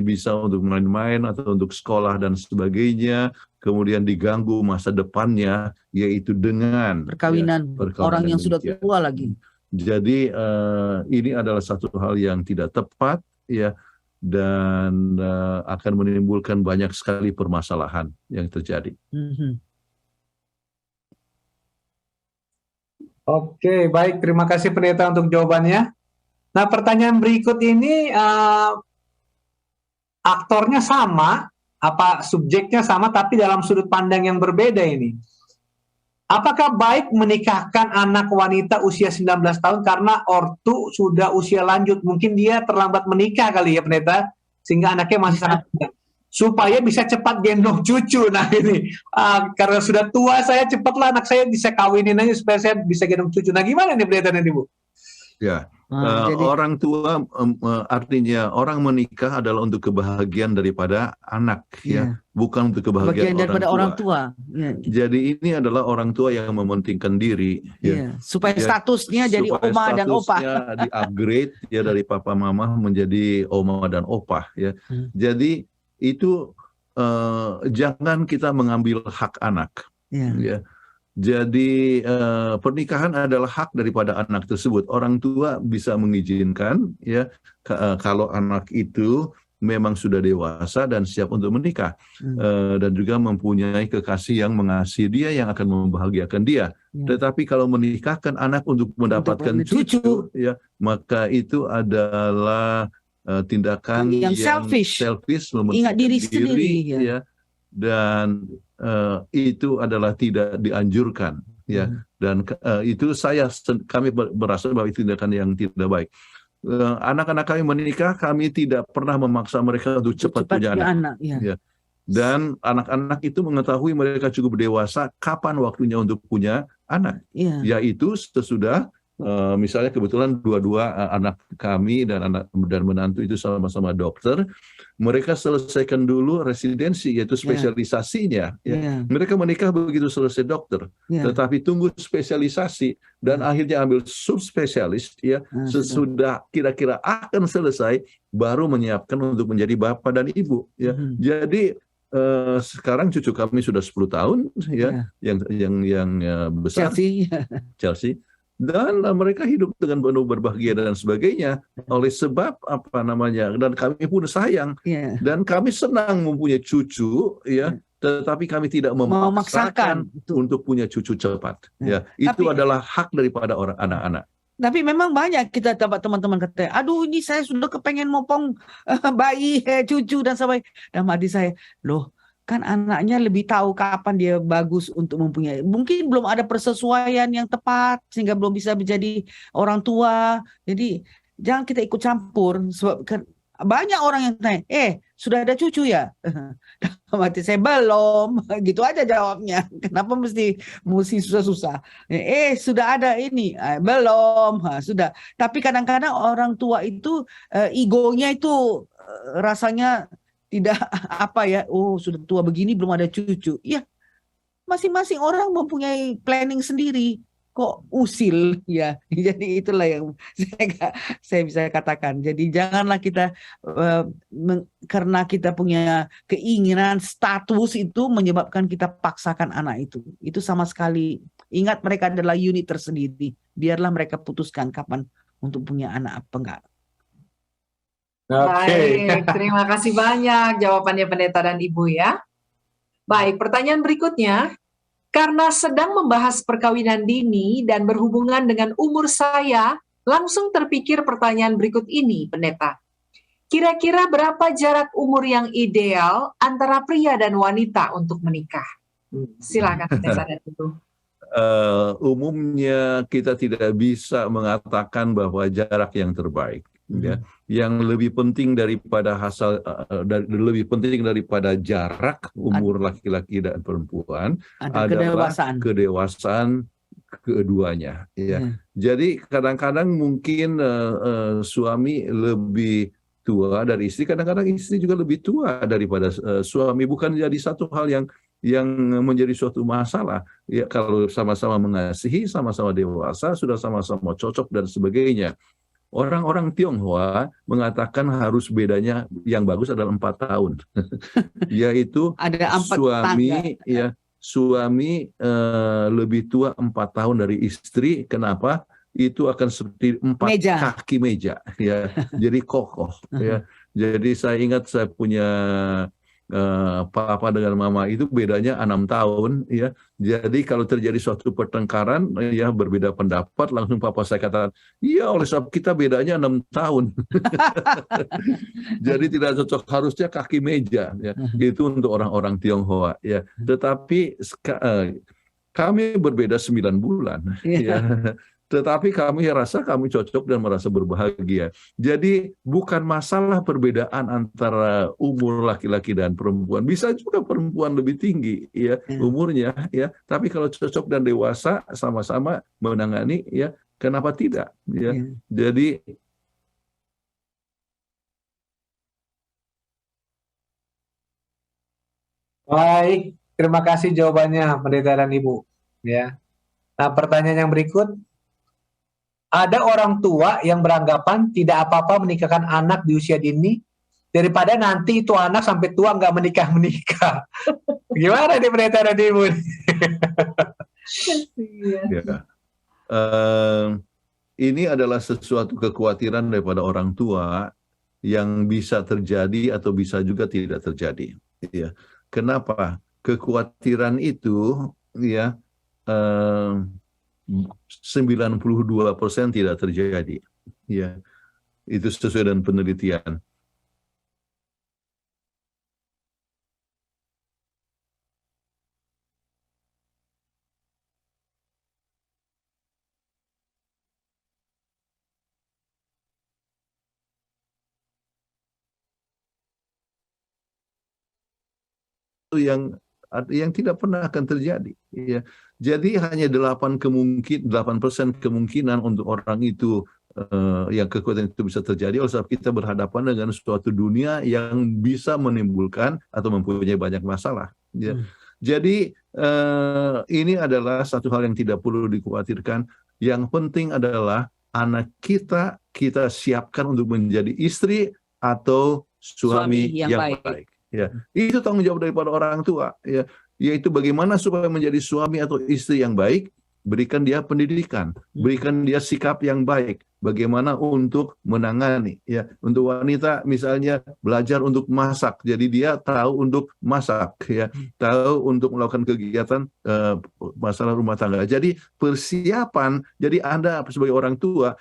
bisa untuk main-main atau untuk sekolah dan sebagainya, kemudian diganggu masa depannya, yaitu dengan perkawinan orang yang sudah tua lagi. Jadi ini adalah satu hal yang tidak tepat, ya. Dan akan menimbulkan banyak sekali permasalahan yang terjadi. Oke, baik. Terima kasih pendeta untuk jawabannya. Nah, pertanyaan berikut ini aktornya sama, subjeknya sama, tapi dalam sudut pandang yang berbeda ini. Apakah baik menikahkan anak wanita usia 19 tahun karena ortu sudah usia lanjut? Mungkin dia terlambat menikah kali ya pendeta, sehingga anaknya masih sangat muda. Supaya bisa cepat gendong cucu. Nah ini, karena sudah tua saya, cepatlah anak saya bisa kawinin aja supaya saya bisa gendong cucu. Nah gimana nih pendeta dan ibu? Ya, Jadi Orang tua artinya orang menikah adalah untuk kebahagiaan daripada anak, ya, bukan untuk kebahagiaan bagian daripada orang tua. tua. Ya. Jadi ini adalah orang tua yang mementingkan diri, ya. Supaya Ya, statusnya jadi supaya oma dan opa. statusnya di-upgrade ya dari papa mama menjadi oma dan opa, ya. Jadi itu jangan kita mengambil hak anak, ya. Jadi pernikahan adalah hak daripada anak tersebut. Orang tua bisa mengizinkan, ya, kalau anak itu memang sudah dewasa dan siap untuk menikah, dan juga mempunyai kekasih yang mengasihi dia, yang akan membahagiakan dia. Tetapi kalau menikahkan anak untuk mendapatkan cucu, ya, maka itu adalah tindakan yang selfish, ingat diri sendiri, ya. Dan itu adalah tidak dianjurkan, ya. Dan itu kami merasa bahwa itu tindakan yang tidak baik. Anak-anak kami menikah, kami tidak pernah memaksa mereka untuk cepat punya anak. Ya. Dan anak-anak itu mengetahui mereka cukup dewasa kapan waktunya untuk punya anak, yaitu sesudah misalnya kebetulan dua-dua anak kami dan menantu itu sama-sama dokter. Mereka selesaikan dulu residensi, yaitu spesialisasinya. Mereka menikah begitu selesai dokter, tetapi tunggu spesialisasi dan akhirnya ambil subspesialis, ya, sesudah kira-kira akan selesai baru menyiapkan untuk menjadi bapak dan ibu, ya. Jadi sekarang cucu kami sudah 10 tahun, ya, yang besar, Chelsea. Dan mereka hidup dengan penuh berbahagia dan sebagainya, oleh sebab dan kami pun sayang, dan kami senang mempunyai cucu, ya, tetapi kami tidak memaksakan untuk punya cucu cepat, ya. Itu adalah hak daripada orang anak-anak. Tapi memang banyak kita dapat teman-teman kata, aduh ini saya sudah kepengen mopong bayi, cucu dan sebagainya. Dan hati saya, loh, kan anaknya lebih tahu kapan dia bagus untuk mempunyai. Mungkin belum ada persesuaian yang tepat sehingga belum bisa menjadi orang tua. Jadi jangan kita ikut campur, sebab kan banyak orang yang tanya, sudah ada cucu ya? Mati saya belum, gitu aja jawabnya. Kenapa mesti susah-susah? Sudah ada ini, belum, sudah. Tapi kadang-kadang orang tua itu egonya itu rasanya tidak sudah tua begini belum ada cucu. Ya, masing-masing orang mempunyai planning sendiri. Kok usil, ya. Jadi itulah yang saya bisa katakan. Jadi janganlah kita karena kita punya keinginan status itu menyebabkan kita paksakan anak itu. Itu sama sekali. Ingat, mereka adalah unit tersendiri. Biarlah mereka putuskan kapan untuk punya anak apa enggak. Baik, terima kasih banyak jawabannya Pendeta dan Ibu, ya. Baik, pertanyaan berikutnya, karena sedang membahas perkawinan dini dan berhubungan dengan umur saya, langsung terpikir pertanyaan berikut ini, Pendeta. Kira-kira berapa jarak umur yang ideal antara pria dan wanita untuk menikah? Silakan Pendeta dan Ibu. Umumnya kita tidak bisa mengatakan bahwa jarak yang terbaik. Ya, yang lebih penting daripada jarak umur laki-laki dan perempuan adalah kedewasaan keduanya. Ya. Jadi kadang-kadang mungkin suami lebih tua dari istri, kadang-kadang istri juga lebih tua daripada suami. Bukan jadi satu hal yang menjadi suatu masalah. Ya, kalau sama-sama mengasihi, sama-sama dewasa, sudah sama-sama cocok dan sebagainya. Orang-orang Tionghoa mengatakan harus bedanya yang bagus adalah 4 tahun, yaitu ada suami lebih tua 4 tahun dari istri. Kenapa? Itu akan seperti 4 kaki meja, ya. Jadi kokoh, ya. Jadi saya ingat saya punya papa dengan mama itu bedanya 6 tahun, ya. Jadi kalau terjadi suatu pertengkaran, ya, berbeda pendapat, langsung papa saya katakan, iya, oleh sebab kita bedanya 6 tahun. Jadi tidak cocok, harusnya kaki meja, ya. Itu untuk orang-orang Tionghoa, ya. Tetapi kami berbeda 9 bulan, ya. Tetapi kami rasa kami cocok dan merasa berbahagia. Jadi bukan masalah perbedaan antara umur laki-laki dan perempuan. Bisa juga perempuan lebih tinggi, ya, umurnya, ya. Tapi kalau cocok dan dewasa sama-sama menangani, ya, Kenapa tidak? Ya, Ya. jadi Baik, terima kasih jawabannya Pendeta dan Ibu. Ya. Nah, pertanyaan yang berikut, ada orang tua yang beranggapan tidak apa-apa menikahkan anak di usia dini daripada nanti itu anak sampai tua nggak menikah. Gimana nih Pendeta dan Ibu? ya, eh, ini adalah sesuatu kekhawatiran daripada orang tua yang bisa terjadi atau bisa juga tidak terjadi. Ya. Kenapa? Kekhawatiran itu ya 92% tidak terjadi. Ya, itu sesuai dengan penelitian. yang tidak pernah akan terjadi. Ya. Jadi hanya 8% kemungkinan untuk orang itu yang kekuatan itu bisa terjadi oleh sebab kita berhadapan dengan suatu dunia yang bisa menimbulkan atau mempunyai banyak masalah. Ya. Jadi ini adalah satu hal yang tidak perlu dikhawatirkan. Yang penting adalah anak kita siapkan untuk menjadi istri atau suami yang baik. Ya, itu tanggung jawab daripada orang tua, ya, yaitu bagaimana supaya menjadi suami atau istri yang baik, berikan dia pendidikan, berikan dia sikap yang baik, bagaimana untuk menangani, ya, untuk wanita misalnya belajar untuk masak, jadi dia tahu untuk masak, ya, tahu untuk melakukan kegiatan masalah rumah tangga. Jadi persiapan, jadi Anda sebagai orang tua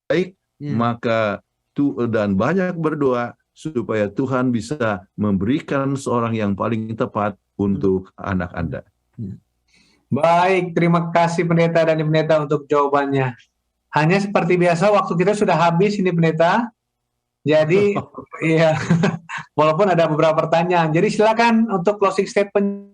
baik, maka dan banyak berdoa supaya Tuhan bisa memberikan seorang yang paling tepat untuk anak Anda. Baik, terima kasih Pendeta dan Pendeta untuk jawabannya. Hanya seperti biasa waktu kita sudah habis ini Pendeta. Jadi iya, walaupun ada beberapa pertanyaan. Jadi silakan untuk closing statement.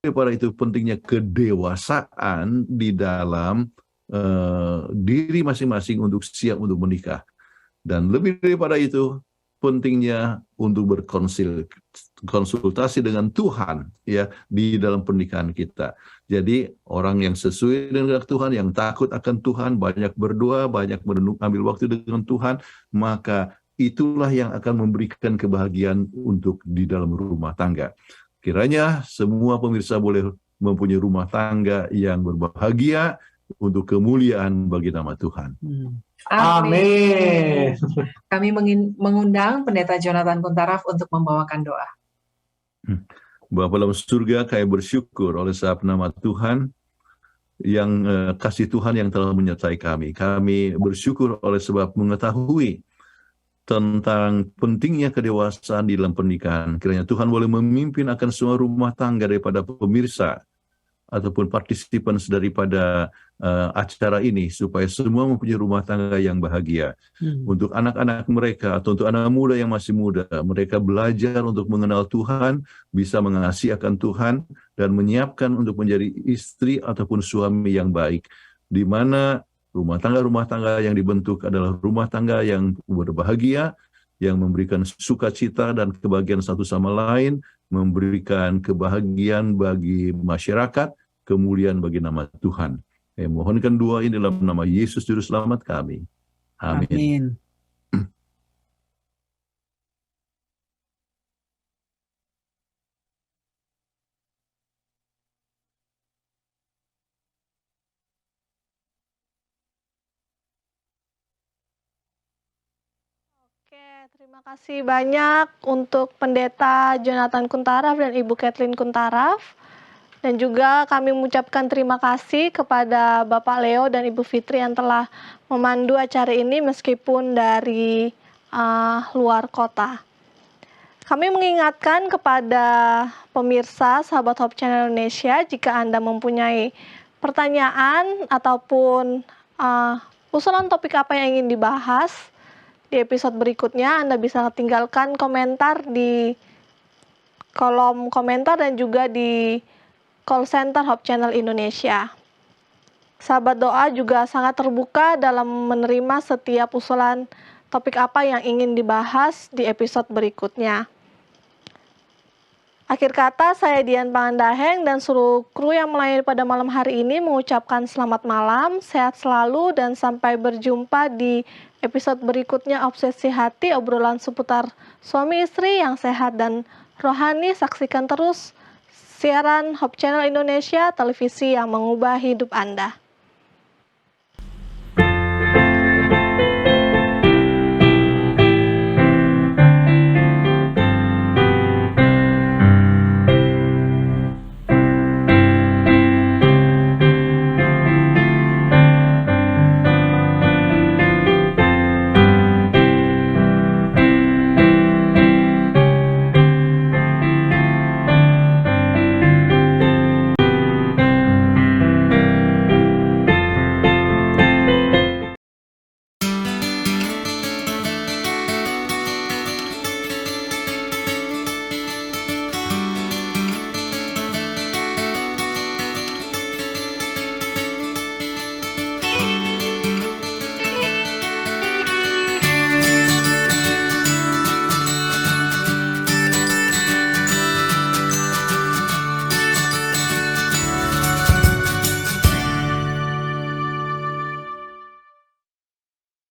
Daripada itu pentingnya kedewasaan di dalam diri masing-masing untuk siap untuk menikah. Dan lebih daripada itu, pentingnya untuk berkonsultasi dengan Tuhan ya di dalam pernikahan kita. Jadi orang yang sesuai dengan Tuhan, yang takut akan Tuhan, banyak berdoa, banyak ambil waktu dengan Tuhan, maka itulah yang akan memberikan kebahagiaan untuk di dalam rumah tangga. Kiranya semua pemirsa boleh mempunyai rumah tangga yang berbahagia untuk kemuliaan bagi nama Tuhan. Amin. Kami mengundang Pendeta Jonathan Kuntaraf untuk membawakan doa. Bapa dalam surga, kami bersyukur oleh sebab nama Tuhan yang kasih Tuhan yang telah menyertai kami. Kami bersyukur oleh sebab mengetahui tentang pentingnya kedewasaan di dalam pernikahan. Kiranya Tuhan boleh memimpin akan semua rumah tangga daripada pemirsa ataupun partisipan daripada acara ini supaya semua mempunyai rumah tangga yang bahagia. Untuk anak-anak mereka atau untuk anak muda yang masih muda, mereka belajar untuk mengenal Tuhan, bisa mengasihi akan Tuhan dan menyiapkan untuk menjadi istri ataupun suami yang baik, di mana rumah tangga yang dibentuk adalah rumah tangga yang berbahagia, yang memberikan sukacita dan kebahagiaan satu sama lain, memberikan kebahagiaan bagi masyarakat, kemuliaan bagi nama Tuhan. Mohonkan doa ini dalam nama Yesus Juru Selamat kami. Amin. Oke, Terima kasih banyak untuk Pendeta Jonathan Kuntaraf dan Ibu Kathleen Kuntaraf. Dan juga kami mengucapkan terima kasih kepada Bapak Leo dan Ibu Fitri yang telah memandu acara ini meskipun dari luar kota. Kami mengingatkan kepada pemirsa sahabat Hope Channel Indonesia, jika Anda mempunyai pertanyaan ataupun usulan topik apa yang ingin dibahas di episode berikutnya, Anda bisa tinggalkan komentar di kolom komentar dan juga di call center Hope Channel Indonesia. Sahabat doa juga sangat terbuka dalam menerima setiap usulan topik apa yang ingin dibahas di episode berikutnya. Akhir kata, saya Dian Pangandaheng dan seluruh kru yang melayani pada malam hari ini mengucapkan selamat malam, sehat selalu, dan sampai berjumpa di episode berikutnya Obsesi Hati, obrolan seputar suami istri yang sehat dan rohani. Saksikan terus siaran Hope Channel Indonesia, televisi yang mengubah hidup Anda.